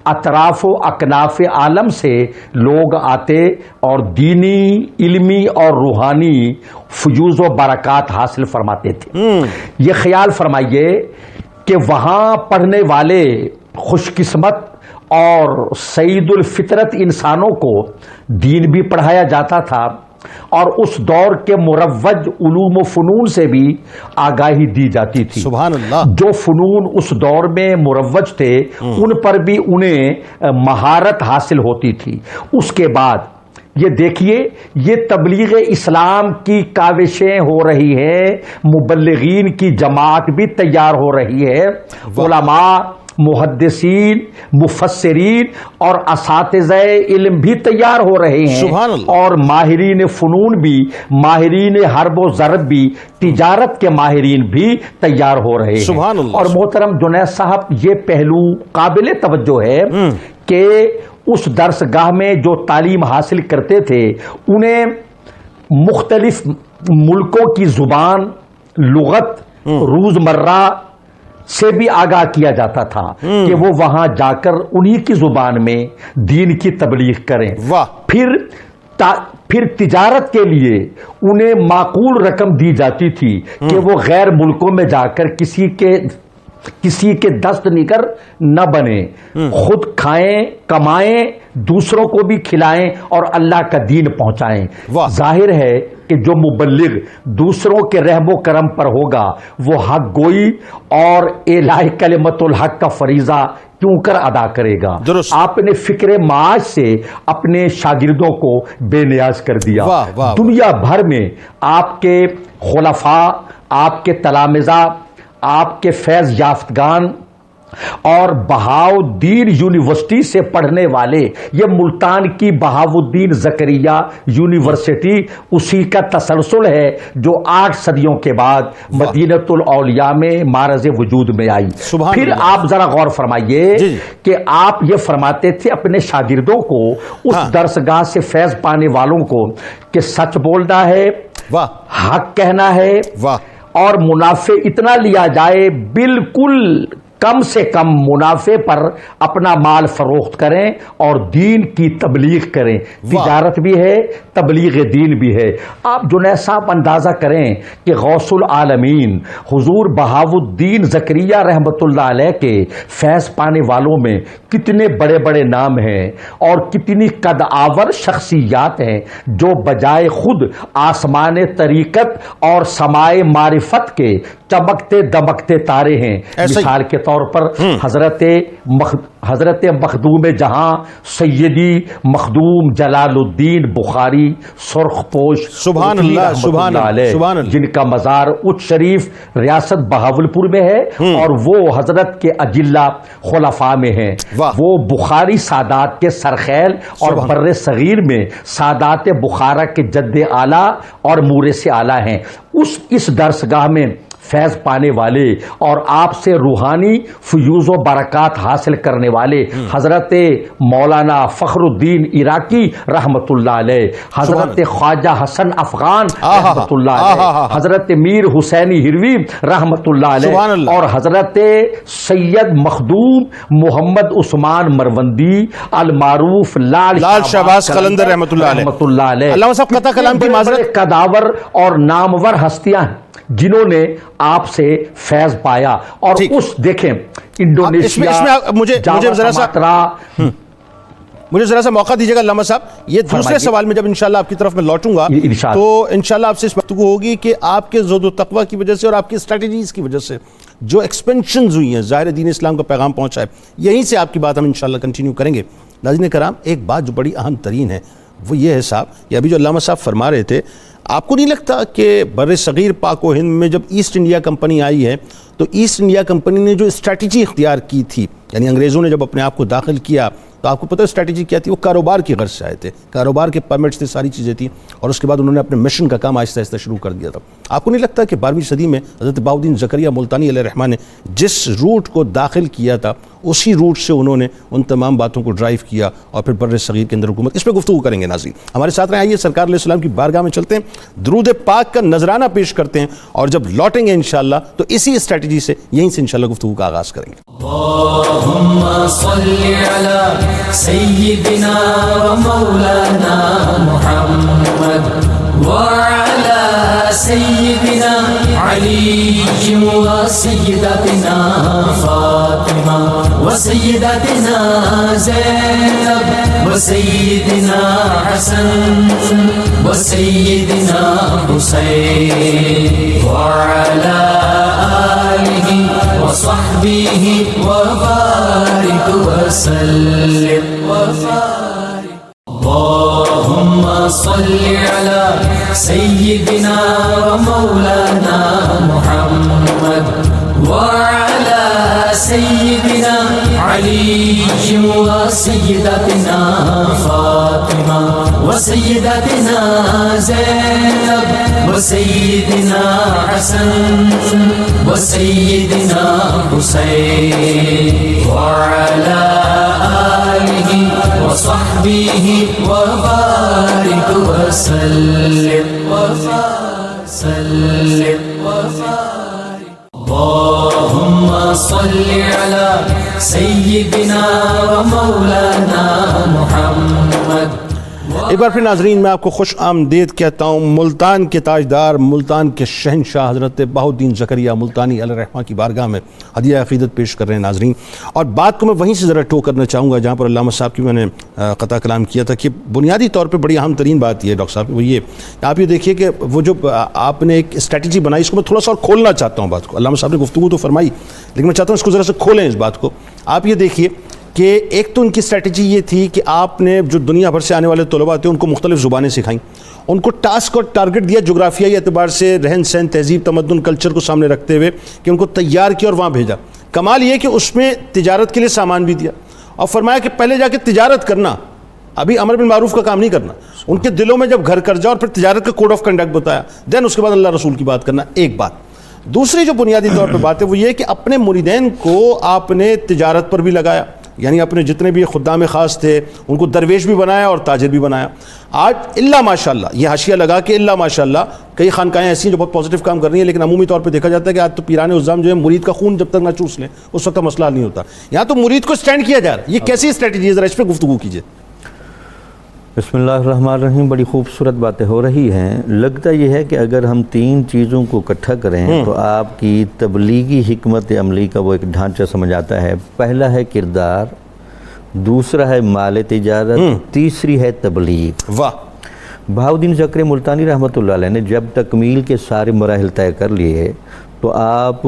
اطراف و اکناف عالم سے لوگ آتے اور دینی، علمی اور روحانی فیوز و برکات حاصل فرماتے تھے. یہ خیال فرمائیے کہ وہاں پڑھنے والے خوش قسمت اور سعید الفطرت انسانوں کو دین بھی پڑھایا جاتا تھا، اور اس دور کے مروج علوم و فنون سے بھی آگاہی دی جاتی تھی. سبحان اللہ. جو فنون اس دور میں مروج تھے ان پر بھی انہیں مہارت حاصل ہوتی تھی. اس کے بعد یہ دیکھیے، یہ تبلیغ اسلام کی کاوشیں ہو رہی ہیں، مبلغین کی جماعت بھی تیار ہو رہی ہے، علماء، محدثین، مفسرین اور اساتذہ علم بھی تیار ہو رہے ہیں. سبحان اللہ. اور ماہرین فنون بھی، ماہرین حرب و ضرب بھی، تجارت کے ماہرین بھی تیار ہو رہے ہیں. سبحان اللہ. اور محترم جنید صاحب، یہ پہلو قابل توجہ ہے کہ اس درسگاہ میں جو تعلیم حاصل کرتے تھے انہیں مختلف ملکوں کی زبان، لغت، روزمرہ سے بھی آگاہ کیا جاتا تھا کہ وہ وہاں جا کر انہی کی زبان میں دین کی تبلیغ کریں. واہ. پھر تجارت کے لیے انہیں معقول رقم دی جاتی تھی کہ وہ غیر ملکوں میں جا کر کسی کے دست نگر نہ بنے، خود کھائیں، کمائیں، دوسروں کو بھی کھلائیں اور اللہ کا دین پہنچائیں. ظاہر ہے کہ جو مبلغ دوسروں کے رحم و کرم پر ہوگا وہ حق گوئی اور اعلاء کلمت الحق کا فریضہ کیوں کر ادا کرے گا. درست. آپ نے فکر معاش سے اپنے شاگردوں کو بے نیاز کر دیا. دنیا بھر میں آپ کے خلفاء، آپ کے تلامذہ، آپ کے فیض یافتگان اور بہاؤالدین یونیورسٹی سے پڑھنے والے، یہ ملتان کی بہاؤالدین زکریا یونیورسٹی اسی کا تسلسل ہے جو 8 صدیوں کے بعد مدینۃ الاولیاء میں معرض وجود میں آئی. پھر آپ ذرا غور فرمائیے کہ آپ یہ فرماتے تھے اپنے شاگردوں کو، اس درسگاہ سے فیض پانے والوں کو، کہ سچ بولنا ہے، حق کہنا ہے، اور منافع اتنا لیا جائے، بالکل کم سے کم منافع پر اپنا مال فروخت کریں اور دین کی تبلیغ کریں. تجارت بھی ہے، تبلیغ دین بھی ہے. آپ جنید صاحب اندازہ کریں کہ غوث العالمین حضور بہاؤالدین زکریا رحمۃ اللہ علیہ کے فیض پانے والوں میں کتنے بڑے بڑے نام ہیں اور کتنی قد آور شخصیات ہیں جو بجائے خود آسمان طریقت اور سمائے معرفت کے چمکتے دمکتے تارے ہیں. مثال کے طور پر حضرت مخدوم جہاں سیدی مخدوم جلال الدین بخاری سرخ پوش سبحان اللہ سبحان اللہ، جن کا مزار اچ شریف ریاست بہاولپور میں ہے اور وہ حضرت کے اجلہ خلفاء میں ہیں. وہ بخاری سادات کے سرخیل اور بر صغیر میں سادات بخارا کے جد اعلیٰ اور مورث اعلیٰ ہیں. اس درسگاہ میں فیض پانے والے اور آپ سے روحانی فیوز و برکات حاصل کرنے والے حضرت مولانا فخر الدین عراقی رحمت اللہ علیہ، حضرت خواجہ حسن افغان رحمت اللہ علیہ، حضرت میر حسینی ہروی رحمت اللہ علیہ، اور حضرت سید مخدوم محمد عثمان مروندی المعروف لال شہباز قلندر رحمت اللہ علیہ. علامہ صاحب قطع کلام کی معذرت، قداور اور نامور ہستیاں ہیں جنہوں نے آپ سے فیض پایا. اور اس دیکھیں انڈونیشیا، مجھے ذرا سا موقع دیجیے گا علامہ صاحب. یہ دوسرے سوال میں جب انشاءاللہ آپ کی طرف میں لوٹوں گا تو انشاءاللہ آپ سے اس گفتگو ہوگی کہ آپ کے زہد و تقویٰ کی وجہ سے اور آپ کی اسٹریٹجیز کی وجہ سے جو ایکسپینشنز ہوئی ہیں، ظاہر دین اسلام کا پیغام پہنچا ہے، یہیں سے آپ کی بات ہم انشاءاللہ کنٹینیو کریں گے. ناظرین کرام، ایک بات جو بڑی اہم ترین ہے وہ یہ ہے صاحب، یہ ابھی جو علامہ صاحب فرما رہے تھے، آپ کو نہیں لگتا کہ بر صغیر پاک و ہند میں جب ایسٹ انڈیا کمپنی آئی ہے تو ایسٹ انڈیا کمپنی نے جو اسٹریٹجی اختیار کی تھی، یعنی انگریزوں نے جب اپنے آپ کو داخل کیا تو آپ کو پتہ ہے اسٹریٹجی کیا تھی؟ وہ کاروبار کی غرض سے آئے تھے، کاروبار کے پرمٹس تھے، ساری چیزیں تھیں، اور اس کے بعد انہوں نے اپنے مشن کا کام آہستہ آہستہ شروع کر دیا تھا۔ آپ کو نہیں لگتا کہ 12ویں صدی میں حضرت بہاؤالدین زکریا ملتانی علیہ الرحمہ نے جس روٹ کو داخل کیا تھا اسی روٹ سے انہوں نے ان تمام باتوں کو ڈرائیو کیا اور پھر بر صغیر کے اندر حکومت؟ اس پہ گفتگو کریں گے ناظرین، ہمارے ساتھ رہیں، آئیے سرکار علیہ السلام کی بارگاہ میں چلتے ہیں، درود پاک کا نذرانہ پیش کرتے ہیں، اور جب لوٹیں گے انشاءاللہ تو اسی اسٹریٹجی سے یہیں سے انشاءاللہ گفتگو کا آغاز کریں گے۔ اللہم صلی علی سیدنا و مولانا محمد وعلى سيدنا علي وسيدتنا فاطمة وسيدتنا زينب وسيدنا حسن وسيدنا حسين وعلى آله وصحبه وبارك وسلم وبارك۔ اللهم صل على سيدنا ومولانا محمد وعلى سيدنا علي وسيدتنا فاطمة وسيدتنا زينب وسيدنا حسن وسيدنا حسين وعلى آله وصحبه وبارك وسلم وسلم وبارك۔ اللهم صل على سيدنا ومولانا محمد۔ ایک بار پھر ناظرین میں آپ کو خوش آمدید کہتا ہوں ملتان کے تاجدار، ملتان کے شہنشاہ حضرت بہاؤالدین زکریا ملتانی علیہ الرحمہ کی بارگاہ میں ہدیہ عقیدت پیش کر رہے ہیں ناظرین، اور بات کو میں وہیں سے ذرا ٹو کرنا چاہوں گا جہاں پر علامہ صاحب کی میں نے قطع کلام کیا تھا، کہ بنیادی طور پہ بڑی اہم ترین بات یہ ہے ڈاکٹر صاحب، وہ یہ آپ یہ دیکھیے کہ وہ جو آپ نے ایک اسٹریٹجی بنائی، اس کو میں تھوڑا سا اور کھولنا چاہتا ہوں بات کو۔ علامہ صاحب نے گفتگو تو فرمائی لیکن میں چاہتا ہوں اس کو ذرا سے کھولیں اس بات کو۔ آپ یہ دیکھیے کہ ایک تو ان کی اسٹریٹجی یہ تھی کہ آپ نے جو دنیا بھر سے آنے والے طلباء تھے ان کو مختلف زبانیں سکھائیں، ان کو ٹاسک اور ٹارگٹ دیا جغرافیائی اعتبار سے، رہن سہن، تہذیب، تمدن، کلچر کو سامنے رکھتے ہوئے کہ ان کو تیار کیا اور وہاں بھیجا۔ کمال یہ کہ اس میں تجارت کے لیے سامان بھی دیا اور فرمایا کہ پہلے جا کے تجارت کرنا، ابھی امر بالمعروف کا کام نہیں کرنا، ان کے دلوں میں جب گھر کر جاؤ اور پھر تجارت کا کوڈ آف کنڈکٹ بتایا، دین اس کے بعد اللہ رسول کی بات کرنا۔ ایک بات۔ دوسری جو بنیادی طور پہ بات ہے وہ یہ کہ اپنے مریدین کو آپ نے تجارت پر بھی لگایا، یعنی اپنے جتنے بھی خدام خاص تھے ان کو درویش بھی بنایا اور تاجر بھی بنایا۔ آج اللہ ماشاءاللہ، یہ حاشیہ لگا کہ اللہ ماشاءاللہ کئی خانقاہیں ایسی ہیں جو بہت پازیٹیو کام کر رہی ہیں، لیکن عمومی طور پہ دیکھا جاتا ہے کہ آج تو پیران عظام جو ہے مرید کا خون جب تک نہ چوس لیں اس وقت مسئلہ نہیں ہوتا، یہاں تو مرید کو سٹینڈ کیا جا رہا ہے۔ یہ کیسی اسٹریٹجی ہے، ذرا اس پہ گفتگو کیجیے۔ بسم اللہ الرحمن الرحیم، بڑی خوبصورت باتیں ہو رہی ہیں۔ لگتا یہ ہے کہ اگر ہم تین چیزوں کو اکٹھا کریں تو آپ کی تبلیغی حکمت عملی کا وہ ایک ڈھانچہ سمجھ آتا ہے۔ پہلا ہے کردار، دوسرا ہے مال تجارت، تیسری ہے تبلیغ۔ واہ۔ بہاؤالدین زکریا ملتانی رحمۃ اللہ علیہ نے جب تکمیل کے سارے مراحل طے کر لیے تو آپ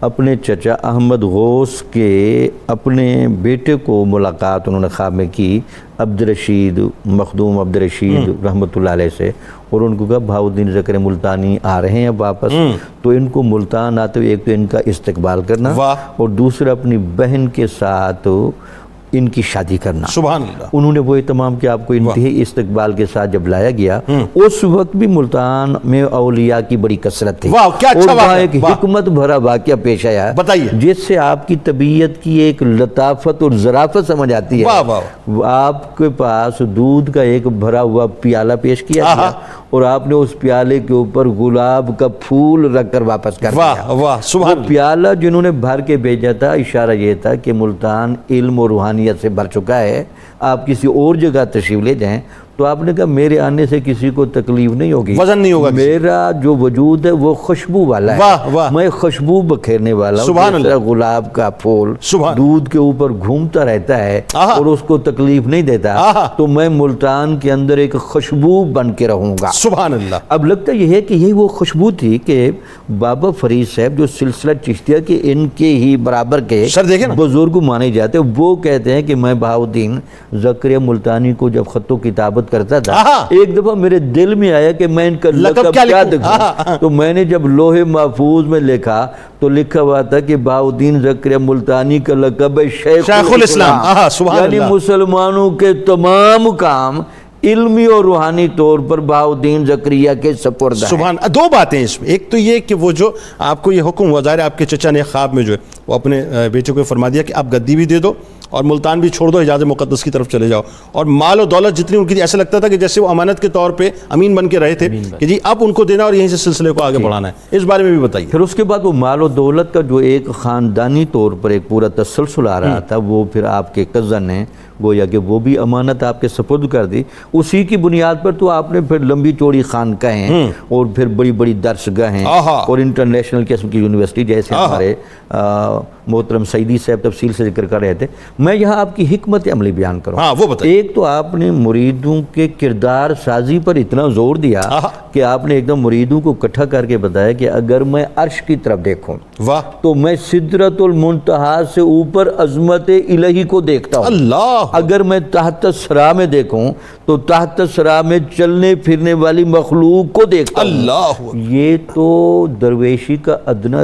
اپنے چچا احمد غوث کے اپنے بیٹے کو ملاقات انہوں نے خواب میں کی، عبدالرشید، مخدوم عبدالرشید رحمۃ اللہ علیہ سے، اور ان کو کہا بہاؤالدین زکریا ملتانی آ رہے ہیں واپس، تو ان کو ملتان آتے ہوئے ایک تو ان کا استقبال کرنا اور دوسرا اپنی بہن کے ساتھ ان کی شادی کرنا۔ سبحان اللہ۔ انہوں نے وہ اہتمام کیا، آپ کو انتہائی استقبال کے ساتھ جب لایا گیا، اس وقت بھی ملتان میں اولیاء کی بڑی کثرت تھی، واہ کیا اچھا اور وہاں ایک واقعہ، حکمت بھرا واقعہ پیش آیا، بتائیے، جس سے آپ کی طبیعت کی ایک لطافت اور ظرافت سمجھ آتی ہے۔ واہ واہ۔ آپ کے پاس دودھ کا ایک بھرا ہوا پیالہ پیش کیا گیا اور آپ نے اس پیالے کے اوپر گلاب کا پھول رکھ کر واپس کر دیا۔ واہ واہ سبحان اللہ۔ پیالہ جنہوں نے بھر کے بھیجا تھا، اشارہ یہ تھا کہ ملتان علم اور روحانیت سے بھر چکا ہے، آپ کسی اور جگہ تشریف لے جائیں۔ تو آپ نے کہا میرے آنے سے کسی کو تکلیف نہیں ہوگی، وزن نہیں ہوگا، میرا جو وجود ہے وہ خوشبو والا ہے، واہ واہ، میں خوشبو بکھیرنے والا ہوں، سبحان اللہ، گلاب کا پھول سبحان، دودھ کے اوپر گھومتا رہتا ہے اور اس کو تکلیف نہیں دیتا، تو میں ملتان کے اندر ایک خوشبو بن کے رہوں گا۔ سبحان اللہ۔ اب لگتا یہ ہے کہ یہی وہ خوشبو تھی کہ بابا فرید صاحب جو سلسلہ چشتیہ کے ان کے ہی برابر کے بزرگ مانے جاتے، وہ کہتے ہیں کہ میں بہاؤالدین زکریا ملتانی کو جب خط و کتابت تلاوت کرتا تھا، ہاں۔ ایک دفعہ میرے دل میں آیا کہ میں ان کا لقب کیا لکھوں؟ دکھاؤں، تو میں نے جب لوح محفوظ میں لکھا تو لکھا ہوا تھا کہ بہاؤدین زکریا ملتانی کا لقب ہے شیخ الاسلام۔ سبحان یعنی اللہ۔ مسلمانوں کے تمام کام علمی اور روحانی طور پر بہاؤدین زکریا کے سپرد ہیں۔ سبحان، دو باتیں اس میں، ایک تو یہ کہ وہ جو آپ کو یہ حکم ہوا، ظاہر ہے آپ کے چچا نے خواب میں جو ہے وہ اپنے بیٹے کو فرما دیا کہ آپ گدی بھی دے دو اور ملتان بھی چھوڑ دو، حجاز مقدس کی طرف چلے جاؤ، اور مال و دولت جتنی ان کی ایسا لگتا تھا کہ جیسے وہ امانت کے طور پہ امین بن کے رہے تھے کہ جی اب ان کو دینا اور یہیں سے سلسلے کو آگے بڑھانا ہے۔ اس بارے میں بھی بتائیے۔ پھر اس کے بعد وہ مال و دولت کا جو ایک خاندانی طور پر ایک پورا تسلسل آ رہا تھا، وہ پھر آپ کے کزن نے گویا کہ وہ بھی امانت آپ کے سپرد کر دی، اسی کی بنیاد پر تو آپ نے پھر لمبی چوڑی خانقاہیں اور پھر بڑی بڑی درسگاہیں اور انٹرنیشنل قسم کی یونیورسٹی جیسے ہمارے محترم سعیدی صاحب تفصیل سے ذکر کر رہے تھے۔ میں یہاں آپ کی حکمت عملی بیان کروں۔ وہ بتائیے۔ ایک تو آپ نے مریدوں کے کردار سازی پر اتنا زور دیا کہ آپ نے ایک دم مریدوں کو اکٹھا کر کے بتایا کہ اگر میں عرش کی طرف دیکھوں واہ، تو میں سدرۃ المنتہا سے اوپر عظمت الہی کو دیکھتا ہوں، اللہ، اگر میں تحت الثری میں دیکھوں تو تحت الثری میں چلنے پھرنے والی مخلوق کو دیکھتا ہوں۔ اللہ، یہ تو درویشی کا ادنا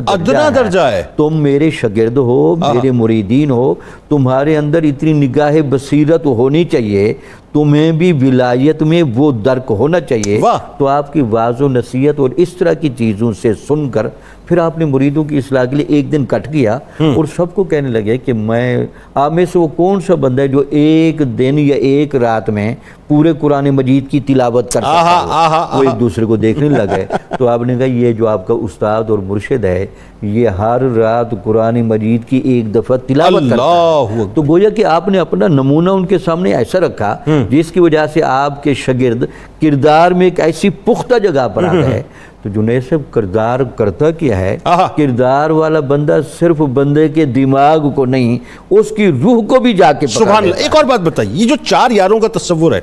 درجہ ہے۔ تم میرے شاگرد ہو، میرے مریدین ہو، تمہارے اندر اتنی نگاہ بصیرت ہونی چاہیے، تمہیں بھی ولایت میں وہ درک ہونا چاہیے۔ تو آپ کی واضح و نصیحت اور اس طرح کی چیزوں سے سن کر پھر آپ نے مریدوں کی اصلاح کے لیے ایک دن کٹ گیا اور سب کو کہنے لگے کہ میں آپ میں سے وہ کون سا بندہ ہے جو ایک دن یا ایک رات میں پورے قرآن مجید کی تلاوت کر سکتا ہے۔ وہ ایک دوسرے کو دیکھنے لگے تو آپ نے کہا یہ جو آپ کا استاد اور مرشد ہے یہ ہر رات قرآن مجید کی ایک دفعہ تلاوت کرتا ہے۔ تو گویا کہ آپ نے اپنا نمونہ ان کے سامنے ایسا رکھا جس کی وجہ سے آپ کے شاگرد کردار میں ایک ایسی پختہ جگہ پر آ گئے۔ تو جنید صاحب کردار کرتا کیا ہے؟ کردار والا بندہ صرف بندے کے دماغ کو نہیں، اس کی روح کو بھی جا کے پکڑ سبحان اللہ۔ لیتا ہے۔ ایک اور بات بتائیے، یہ جو چار یاروں کا تصور ہے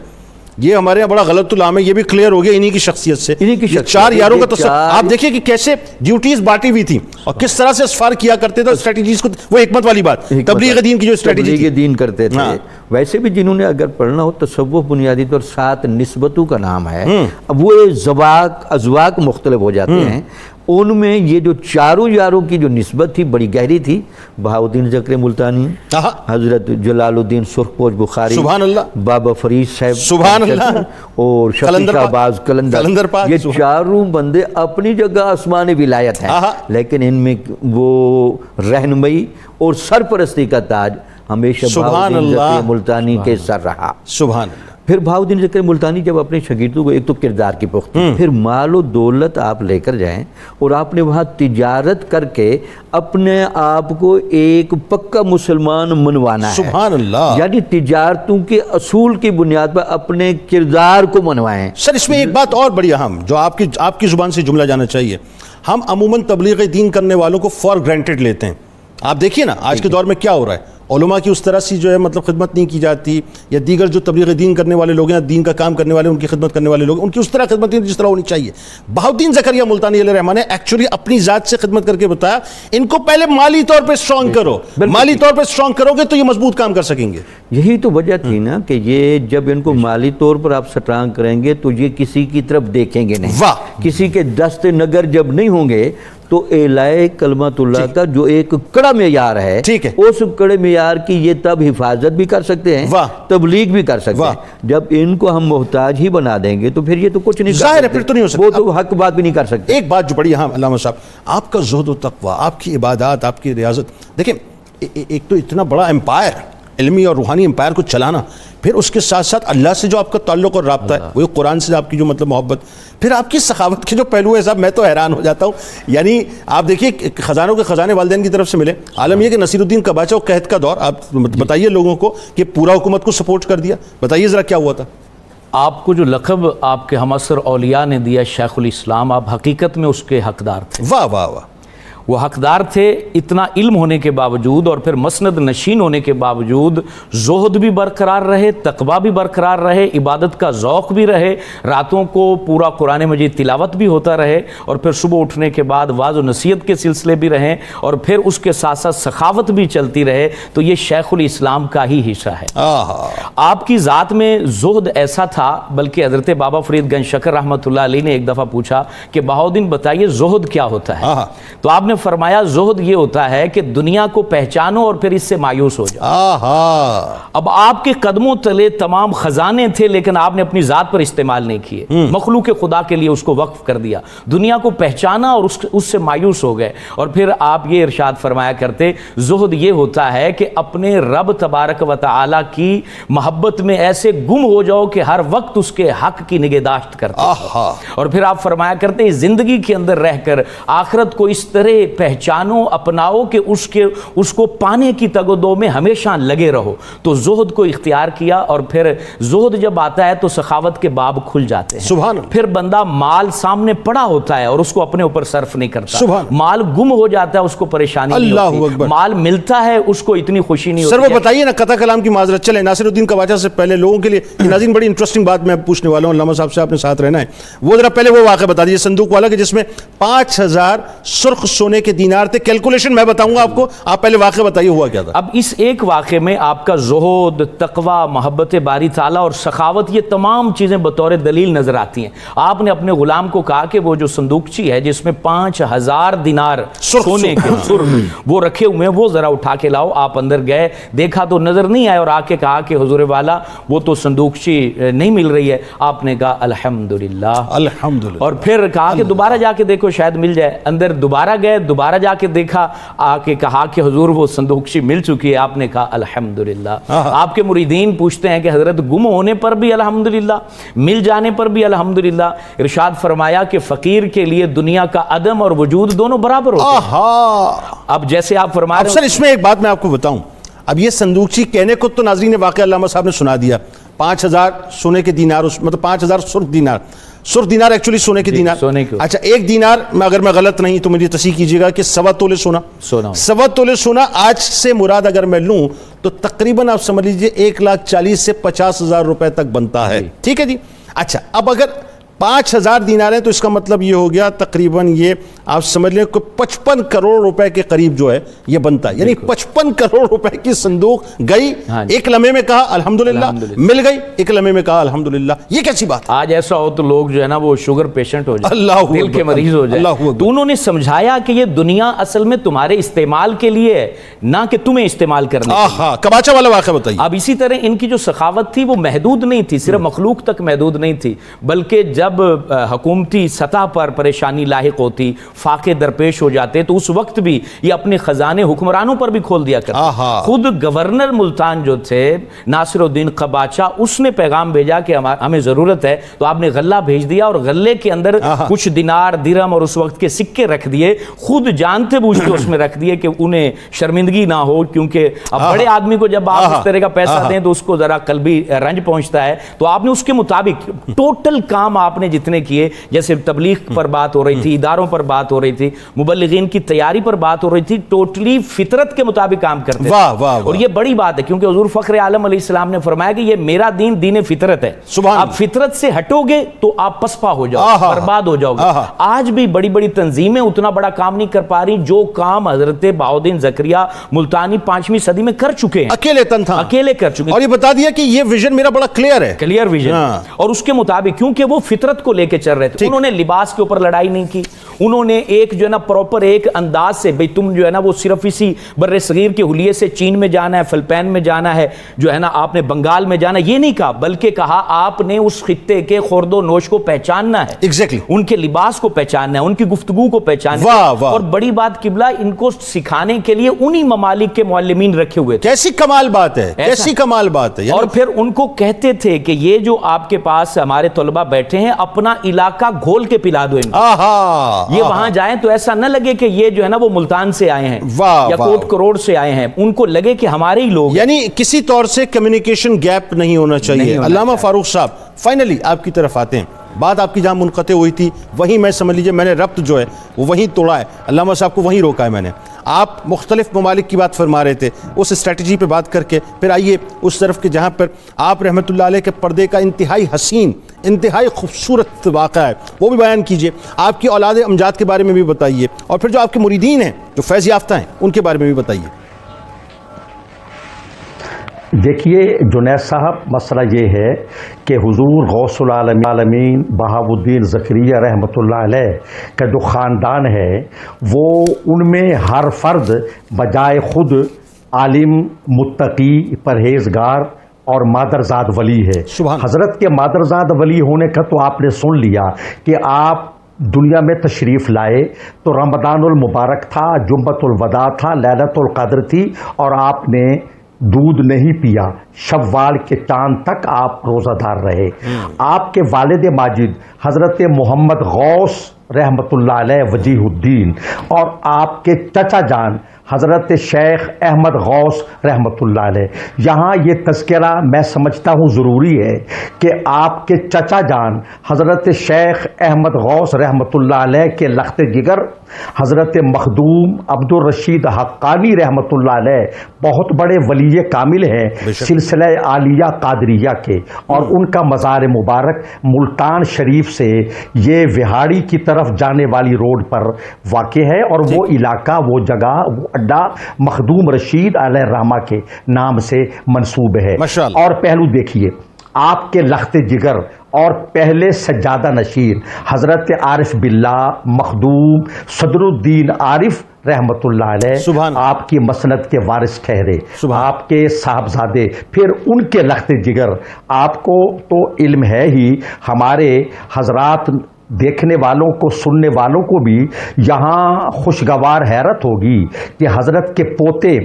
یہ ہمارے یہاں بڑا غلط العام ہے، یہ بھی کلیئر ہو گیا انہی کی شخصیت سے۔ یہ چار یاروں کا تصور آپ دیکھیں کہ کیسے ڈیوٹیز بانٹی ہوئی تھیں اور کس طرح سے اسفار کیا کرتے تھے، اسٹریٹجیز کو، وہ حکمت والی بات، تبلیغ دین کی جو اسٹریٹجی تبلیغ دین کرتے تھے۔ ویسے بھی جنہوں نے اگر پڑھنا ہو تصوف بنیادی طور 7 نسبتوں کا نام ہے، اب وہ ازواق مختلف ہو جاتے ہیں، ان میں یہ جو چاروں یاروں کی جو نسبت تھی بڑی گہری تھی۔ بہاؤدین زکریا ملتانی، حضرت جلال الدین سرخپوش بخاری، سبحان اللہ، بابا فرید صاحب، سبحان اللہ، اور شفیع شہباز قلندر، یہ چاروں بندے اپنی جگہ آسمان ولایت ہیں، لیکن ان میں وہ رہنمائی اور سرپرستی کا تاج ہمیشہ بہاؤدین زکریا ملتانی کے سر رہا۔ سبحان اللہ۔ پھر بہاؤدین زکریا ملتانی جب اپنے شاگردوں کو ایک تو کردار کی پختگی، پھر مال و دولت آپ لے کر جائیں اور آپ نے وہاں تجارت کر کے اپنے آپ کو ایک پکا مسلمان منوانا ہے۔ سبحان اللہ۔ یعنی تجارتوں کے اصول کی بنیاد پر اپنے کردار کو منوائیں۔ سر اس میں ایک بات اور بڑی اہم جو آپ کی زبان سے جملہ جانا چاہیے، ہم عموماً تبلیغ دین کرنے والوں کو فار گرانٹیڈ لیتے ہیں۔ آپ دیکھیے نا آج کے دور میں کیا ہو رہا ہے، علماء کی اس طرح سے جو ہے مطلب خدمت نہیں کی جاتی، یا دیگر جو تبلیغ دین کرنے والے لوگ ہیں، دین کا کام کرنے والے، ان کی خدمت کرنے والے لوگ، ان کی اس طرح خدمت نہیں جس طرح ہونی چاہیے۔ بہاؤدین زکریا ملتانی علیہ الرحمٰن نے ایکچولی اپنی ذات سے خدمت کر کے بتایا ان کو پہلے مالی طور پہ اسٹرانگ کرو، مالی طور پہ اسٹرانگ کرو گے تو یہ مضبوط کام کر سکیں گے۔ یہی تو وجہ تھی نا کہ یہ جب ان کو مالی طور پر آپ سٹرانگ کریں گے تو یہ کسی کی طرف دیکھیں گے نہیں، کسی کے دست نگر جب نہیں ہوں گے تو اعلائے کلمت اللہ کا جو ایک کڑا معیار ہے، اس کڑے معیار کی یہ تب حفاظت بھی کر سکتے ہیں، تبلیغ بھی کر سکتے ہیں۔ جب ان کو ہم محتاج ہی بنا دیں گے تو پھر یہ تو کچھ نہیں ظاہر ہے، پھر تو نہیں ہو سکتا، وہ تو حق بات بھی نہیں کر سکتے۔ ایک بات جو بڑی اہم علامہ صاحب، آپ کا زہد و تقویٰ، آپ کی عبادات، آپ کی ریاضت، دیکھیں ایک تو اتنا بڑا امپائر، علمی اور روحانی امپائر کو چلانا، پھر اس کے ساتھ ساتھ اللہ سے جو آپ کا تعلق اور رابطہ ہے، وہی قرآن سے آپ کی جو مطلب محبت، پھر آپ کی سخاوت کے جو پہلو ہے صاحب، میں تو حیران ہو جاتا ہوں۔ یعنی آپ دیکھیے خزانوں کے خزانے والدین کی طرف سے ملے، عالم یہ کہ نصیر الدین کباچہ و قحط کا دور، آپ بتائیے لوگوں کو کہ پورا حکومت کو سپورٹ کر دیا، بتائیے ذرا کیا ہوا تھا؟ آپ کو جو لقب آپ کے ہم عصر اولیاء نے دیا شیخ الاسلام، آپ حقیقت میں اس کے حقدار تھے۔ واہ واہ واہ۔ وہ حقدار تھے اتنا علم ہونے کے باوجود اور پھر مسند نشین ہونے کے باوجود زہد بھی برقرار رہے، تقوی بھی برقرار رہے، عبادت کا ذوق بھی رہے، راتوں کو پورا قرآن مجید تلاوت بھی ہوتا رہے، اور پھر صبح اٹھنے کے بعد واعظ و نصیحت کے سلسلے بھی رہیں، اور پھر اس کے ساتھ ساتھ سخاوت بھی چلتی رہے، تو یہ شیخ الاسلام کا ہی حصہ ہے۔ آپ کی ذات میں زہد ایسا تھا، بلکہ حضرت بابا فرید گنج شکر رحمۃ اللہ علیہ نے ایک دفعہ پوچھا کہ بہاؤدین بتائیے زہد کیا ہوتا ہے؟ تو آپ نے فرمایا زہد یہ ہوتا ہے کہ دنیا کو پہچانو اور پھر اس سے مایوس ہو جاؤ۔ اب آپ کے قدموں تلے تمام خزانے تھے، لیکن آپ نے اپنی ذات پر استعمال نہیں کیے، مخلوق خدا کے لیے اس کو وقف کر دیا، دنیا کو پہچانا اور اس سے مایوس ہو گئے۔ اور پھر آپ یہ ارشاد فرمایا کرتے زہد یہ ہوتا ہے کہ اپنے رب تبارک و تعالی کی محبت میں ایسے گم ہو جاؤ کہ ہر وقت اس کے حق کی نگہداشت کرتے ہو۔ اور پھر آپ فرمایا کرتے ہیں زندگی کے اندر رہ کر آخرت کو اس طرح پہچانو، اپناؤ کہ اس کو پانے کی تگ و دو میں ہمیشہ لگے رہو۔ تو زہد کو اختیار کیا، اور پھر زہد جب آتا ہے تو سخاوت کے باب کھل جاتے ہیں۔ سبحان اللہ۔ پھر بندہ مال سامنے پڑا ہوتا ہے اور اس کو اپنے اوپر صرف نہیں کرتا، مال گم ہو جاتا ہے اس کو پریشانی نہیں ہوتی، مال ملتا ہے اس کو اتنی خوشی نہیں ہوتی۔ سر وہ بتائیے نا، قطع کلام کی معذرت، چلیں ناصر الدین کواچا سے پہلے لوگوں کے لیے ناظرین بڑی انٹرسٹنگ بات میں پوچھنے والا ہوں، علامہ صاحب سے آپ نے ساتھ رہنا ہے، وہ ذرا پہلے وہ واقعہ بتا دیجیے صندوق والا کہ جس میں 5000 سرخ سونے کے دینار تھے۔ کیلکولیشن میں بتاؤں گا آپ کو، آپ پہلے واقعہ بتائیے ہوا کیا تھا۔ اب اس ایک واقعے میں آپ کا زہد، تقوی، محبت باری تعالیٰ اور سخاوت، یہ تمام چیزیں بطور دلیل نظر آتی ہیں۔ آپ نے اپنے غلام کو کہا کہ وہ جو صندوقچی ہے جس میں 5000 دینار سونے کے وہ رکھے ہوئے ہیں، وہ ذرا اٹھا کے لاؤ۔ آپ اندر گئے، دیکھا تو نظر نہیں آئے، اور آ کے کہا کہ حضور والا وہ تو صندوقچی نہیں مل رہی ہے۔ آپ نے کہا الحمدللہ، الحمدللہ، اور پھر کہا کہ دوبارہ جا کے دیکھو شاید مل جائے۔ اندر دوبارہ گئے، دوبارہ جا کے دیکھا، آ کے کہا کہ حضور وہ صندوقچی مل چکی ہے۔ آپ نے کہا الحمدللہ۔ آپ کے مریدین پوچھتے ہیں کہ حضرت گم ہونے پر بھی الحمدللہ، مل جانے پر بھی الحمدللہ۔ ارشاد فرمایا کہ فقیر کے لیے دنیا کا عدم اور وجود دونوں برابر ہوتے ہیں۔ اب جیسے آپ فرما رہے ہیں، سر اس میں ایک بات میں آپ کو بتاؤں، اب یہ صندوقچی کہنے کو تو ناظرین نے واقعہ علامہ صاحب نے سنا دیا، 5000 سونے کے دینار، مطلب 5000 سرخ دینار ایکچولی سونے کے دینار۔ اچھا ایک دینار میں اگر میں غلط نہیں تو مجھے تصحیح کیجیے گا کہ 1.25 تولے سونا، 1.25 تولے سونا آج سے مراد اگر میں لوں تو تقریباً آپ سمجھ لیجئے 1,40,000 سے 50,000 روپے تک بنتا ہے، ٹھیک ہے جی۔ اچھا اب اگر 5000 دینار ہیں تو اس کا مطلب یہ ہو گیا تقریباً یہ آپ سمجھ لیں کہ 55 کروڑ روپے کے قریب جو ہے یہ بنتا ہے، یعنی 55 کروڑ روپے کی صندوق گئی، ایک لمحے میں کہا الحمدللہ، مل گئی، ایک لمحے میں کہا الحمدللہ۔ یہ کیسی بات ہے؟ آج ایسا ہو تو لوگ جو ہے نا وہ شوگر پیشنٹ ہو جائے، دل کے مریض ہو جائے۔ تو انہوں نے سمجھایا کہ یہ دنیا اصل میں تمہارے استعمال کے لیے ہے، نہ کہ تمہیں استعمال کرنے کے لیے۔ کباچا والا واقعہ بتائیے۔ اب اسی طرح ان کی جو سخاوت تھی وہ محدود نہیں تھی، صرف مخلوق تک محدود نہیں تھی، بلکہ جب حکومتی سطح پر پریشانی لاحق ہوتی، فاقے درپیش ہو جاتے، تو اس وقت بھی یہ اپنے خزانے حکمرانوں پر بھی کھول دیا کرتے۔ خود گورنر ملتان جو تھے ناصر الدین قباچہ، اس نے پیغام بھیجا کہ ہمیں ضرورت ہے، تو آپ نے غلہ بھیج دیا، اور غلے کے اندر کچھ دینار، درہم اور اس وقت کے سکے رکھ دیے، خود جانتے بوجھتے اس میں رکھ دیے کہ انہیں شرمندگی نہ ہو، کیونکہ اب بڑے آدمی کو جب آپ اس طرح کا پیسہ دیں تو اس کو ذرا قلبی رنج پہنچتا ہے۔ تو آپ نے اس کے مطابق ٹوٹل کام آپ نے جتنے کیے، جیسے تبلیغ پر بات ہو رہی تھی، اداروں پر بات ہو رہی تھی، مبلغین کی تیاری پر بات ہو رہی تھی، ٹوٹلی فطرت کے مطابق کام کرتے تھے۔ اور یہ بڑی بات ہے، کیونکہ حضور فخر عالم علیہ السلام نے فرمایا کہ یہ میرا دین دین فطرت ہے، آپ فطرت سے ہٹو گے تو آپ پسپا ہو جاؤ، برباد ہو جاؤ گے۔ آج بھی بڑی بڑی تنظیمیں اتنا بڑا کام نہیں کر پا رہی جو کام حضرت بہاؤدین زکریا ملتانی 5ویں صدی میں کر چکے ہیں، اکیلے تنہا اکیلے کر چکے ہیں۔ اور یہ بتا دیا کہ یہ ویژن میرا بڑا کلیئر ہے، کلیئر ویژن، اور اس کے مطابق، کیونکہ وہ فطرت کو لے کے چل رہے تھے، انہوں نے لباس کے اوپر لڑائی نہیں کی، انہوں نے ایک جو ہے نا پراپر ایک انداز سے، بھئی تم جو ہے نا وہ صرف اسی بر صغیر کے حلیے سے چین میں جانا ہے، فلپین میں جانا ہے، جو ہے نا آپ نے بنگال میں جانا ہے، یہ نہیں کہا، بلکہ کہا آپ نے اس خطے کے خورد و نوش کو پہچاننا ہے، ان کے لباس کو پہچاننا ہے، ان کی گفتگو کو پہچاننا ہے۔ اور بڑی بات قبلہ، ان کو سکھانے کے لیے انہی ممالک کے معلمین رکھے ہوئے تھے۔ کیسی کمال بات ہے، کیسی کمال بات ہے۔ اور پھر ان کو کہتے تھے کہ یہ جو آپ کے پاس ہمارے طلبہ بیٹھے ہیں، اپنا علاقہ گھول کے پلا دو ان کو، یہ وہاں جائیں تو ایسا نہ لگے کہ یہ جو ہے نا وہ ملتان سے آئے ہیں یا کوٹ کروڑ سے آئے ہیں، ان کو لگے کہ ہمارے ہی لوگ، یعنی کسی طور سے کمیونیکیشن گیپ نہیں ہونا چاہیے۔ علامہ فاروق صاحب فائنلی آپ کی طرف آتے ہیں، بات آپ کی جہاں منقطع ہوئی تھی وہیں میں سمجھ لیجئے میں نے ربط جو ہے وہ وہیں توڑا ہے، علامہ صاحب کو وہیں روکا ہے میں نے. آپ مختلف ممالک کی بات فرما رہے تھے، اس اسٹریٹجی پہ بات کر کے پھر آئیے اس طرف کے جہاں پر آپ رحمۃ اللہ علیہ کے پردے کا انتہائی حسین، انتہائی خوبصورت واقعہ ہے وہ بھی بیان کیجئے. آپ کی اولاد امجاد کے بارے میں بھی بتائیے، اور پھر جو آپ کے مریدین ہیں جو فیض یافتہ ہیں ان کے بارے میں بھی بتائیے. دیکھیے جنید صاحب، مسئلہ یہ ہے کہ حضور غوث العالمین بہاؤالدین زکریا رحمۃ اللہ علیہ کا جو خاندان ہے وہ ان میں ہر فرد بجائے خود عالم، متقی، پرہیزگار اور مادرزاد ولی ہے. حضرت کے مادرزاد ولی ہونے کا تو آپ نے سن لیا کہ آپ دنیا میں تشریف لائے تو رمضان المبارک تھا، جمعۃ الوداع تھا، لیلۃ القدر تھی، اور آپ نے دودھ نہیں پیا. شوال کے چاند تک آپ روزہ دار رہے. آپ کے والد ماجد حضرت محمد غوث رحمۃ اللہ علیہ وجیہ الدین اور آپ کے چچا جان حضرت شیخ احمد غوث رحمۃ اللہ علیہ، یہاں یہ تذکرہ میں سمجھتا ہوں ضروری ہے کہ آپ کے چچا جان حضرت شیخ احمد غوث رحمۃ اللہ علیہ کے لخت جگر حضرت مخدوم عبد الرشید حقانی رحمۃ اللہ علیہ بہت بڑے ولی کامل ہیں سلسلہ عالیہ قادریہ کے، اور ان کا مزار مبارک ملتان شریف سے یہ وہاڑی کی طرف جانے والی روڈ پر واقع ہے، اور وہ علاقہ، وہ جگہ، وہ اڈا مخدوم رشید علیہ الرحمہ کے نام سے منسوب ہے. اور پہلو دیکھیے، آپ کے لخت جگر اور پہلے سجادہ نشین حضرت عارف باللہ مخدوم صدر الدین عارف رحمت اللہ علیہ آپ کی مسند کے وارث ٹھہرے. آپ کے صاحبزادے پھر ان کے لخت جگر. آپ کو تو علم ہے ہی، ہمارے حضرات دیکھنے والوں کو، سننے والوں کو بھی یہاں خوشگوار حیرت ہوگی کہ حضرت کے پوتے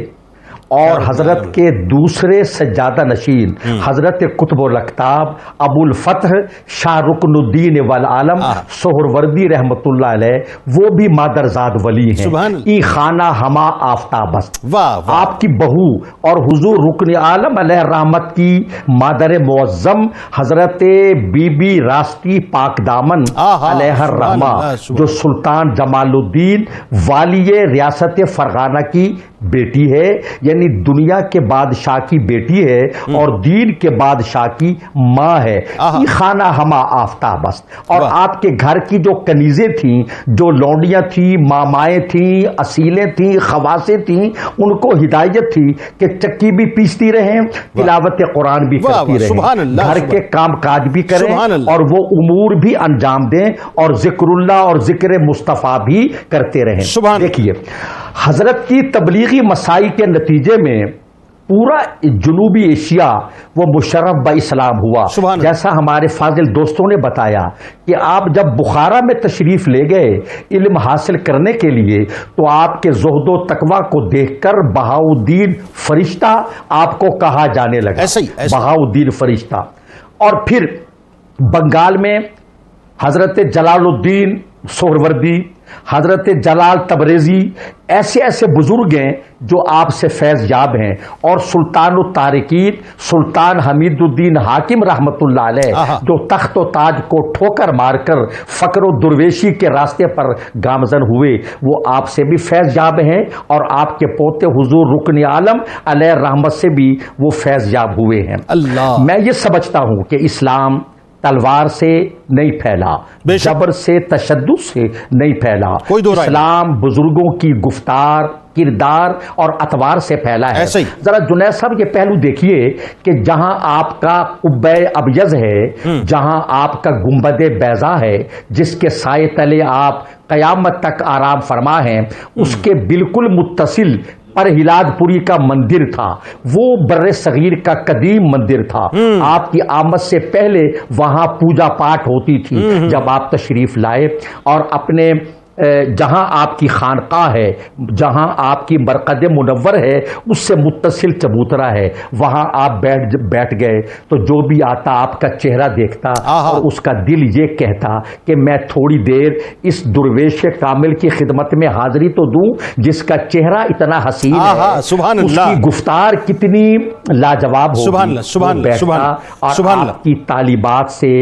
اور حضرت کے دوسرے سجادہ نشین حضرت قطب الاقطاب ابو الفتح شاہ رکن الدین والعالم سہروردی رحمت اللہ علیہ وہ بھی مادرزاد ولی ہیں. ای خانہ ہما آفتاب است. آپ کی بہو اور حضور رکن عالم علیہ رحمت کی مادر معظم حضرت بی بی راستی پاک دامن علیہ الرحمہ جو سلطان جمال الدین والی ریاست فرغانہ کی بیٹی ہے، یعنی دنیا کے بادشاہ کی بیٹی ہے اور دین کے بادشاہ کی ماں ہے. یہ خانہ ہما آفتاب است. اور آپ کے گھر کی جو کنیزیں تھیں، جو لونڈیاں تھیں، مامائیں تھیں، اصیلیں تھیں، خواسیں تھیں، ان کو ہدایت تھی کہ چکی بھی پیستی رہیں، تلاوت قرآن بھی کرتی رہیں، گھر کے کام کاج بھی کریں اور وہ امور بھی انجام دیں اور ذکر اللہ اور ذکر مصطفیٰ بھی کرتے رہیں. دیکھیے حضرت کی تبلیغی مسائی کے نتیجے میں پورا جنوبی ایشیا وہ مشرف با اسلام ہوا. جیسا ہمارے فاضل دوستوں نے بتایا کہ آپ جب بخارا میں تشریف لے گئے علم حاصل کرنے کے لیے تو آپ کے زہد و تقوی کو دیکھ کر بہاؤالدین فرشتہ آپ کو کہا جانے لگا. بہاؤالدین فرشتہ. اور پھر بنگال میں حضرت جلال الدین سہروردی، حضرت جلال تبریزی، ایسے بزرگ ہیں جو آپ سے فیض یاب ہیں. اور سلطان الطارقین سلطان حمید الدین حاکم رحمت اللہ علیہ جو تخت و تاج کو ٹھوکر مار کر فقر و درویشی کے راستے پر گامزن ہوئے، وہ آپ سے بھی فیض یاب ہیں. اور آپ کے پوتے حضور رکن عالم علیہ رحمت سے بھی وہ فیض یاب ہوئے ہیں. میں یہ سمجھتا ہوں کہ اسلام تلوار سے نہیں پھیلا، جبر سے، تشدد سے نہیں پھیلا. اسلام بزرگوں کی گفتار، کردار اور اطوار سے پھیلا ہے. ذرا جنید صاحب یہ پہلو دیکھیے کہ جہاں آپ کا قبہ ابیض ہے، جہاں آپ کا گنبد بیضا ہے جس کے سائے تلے آپ قیامت تک آرام فرما ہیں، اس کے بالکل متصل پر ہلاد پوری کا مندر تھا. وہ بر صغیر کا قدیم مندر تھا. آپ کی آمد سے پہلے وہاں پوجا پاٹ ہوتی تھی. جب آپ تشریف لائے اور اپنے جہاں آپ کی خانقاہ ہے، جہاں آپ کی مرقد منور ہے، اس سے متصل چبوترا ہے، وہاں آپ بیٹھ گئے تو جو بھی آتا آپ کا چہرہ دیکھتا اور اس کا دل یہ کہتا کہ میں تھوڑی دیر اس درویش کامل کی خدمت میں حاضری تو دوں جس کا چہرہ اتنا حسین ہے، سبحان اس اللہ، کی گفتار کتنی لاجواب ہوگی، سبحان اللہ، سبحان اللہ، سبحان اللہ، آپ کی طالبات سے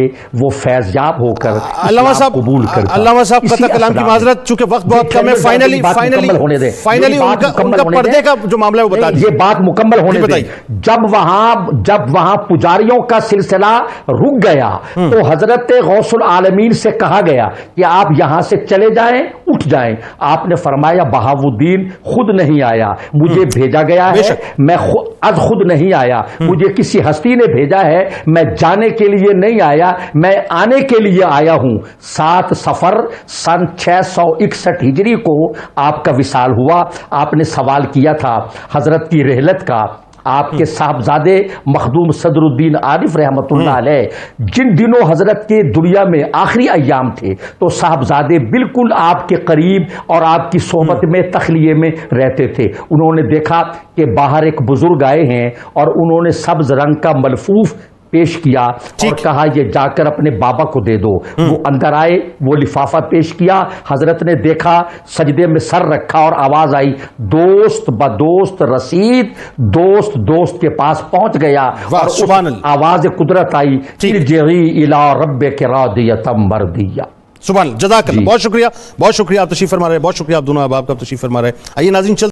وہ فیضیاب ہو کر علامہ صاحب قبول کرتا۔ علامہ صاحب قطع کلام کی معذرت، چونکہ وقت بہت کم ہے، فائنلی ان کا پردے کا جو معاملہ ہے وہ بتا دیجیے۔ یہ بات مکمل ہونے دیں۔ جب وہاں پجاریوں کا سلسلہ رک گیا تو حضرت غوث العالمین سے کہا گیا کہ آپ یہاں سے چلے جائیں، اٹھ جائیں۔ آپ نے فرمایا بہاؤالدین خود نہیں آیا، مجھے بھیجا گیا ہے، میں خود نہیں آیا، مجھے کسی ہستی نے بھیجا ہے، میں جانے کے لیے نہیں آیا، میں آنے کے لیے آیا ہوں۔ 7 صفر سن 661 ہجری کو آپ کا وصال ہوا۔ آپ نے سوال کیا تھا حضرت کی رحلت کا۔ آپ کے صاحبزادے مخدوم صدر الدین عارف رحمۃ اللہ علیہ جن دنوں حضرت کے دنیا میں آخری ایام تھے تو صاحبزادے بالکل آپ کے قریب اور آپ کی صحبت میں تخلیے میں رہتے تھے۔ انہوں نے دیکھا کہ باہر ایک بزرگ آئے ہیں اور انہوں نے سبز رنگ کا ملفوف پیش کیا اور کہا یہ جا کر اپنے بابا کو دے دو۔ وہ اندر آئے، وہ لفافہ پیش کیا، حضرت نے دیکھا، سجدے میں سر رکھا اور آواز آئی دوست بدوست رسید، دوست دوست کے پاس پہنچ گیا اور آواز قدرت آئی ارجعی الی ربک راضیۃ مرضیہ۔ سبحان اللہ، جزاک اللہ، بہت شکریہ، بہت شکریہ آپ تشریف فرما رہے ہیں، بہت شکریہ آپ دونوں احباب کا تشریف فرما رہے ہیں۔ آئیے ناظرین چلتے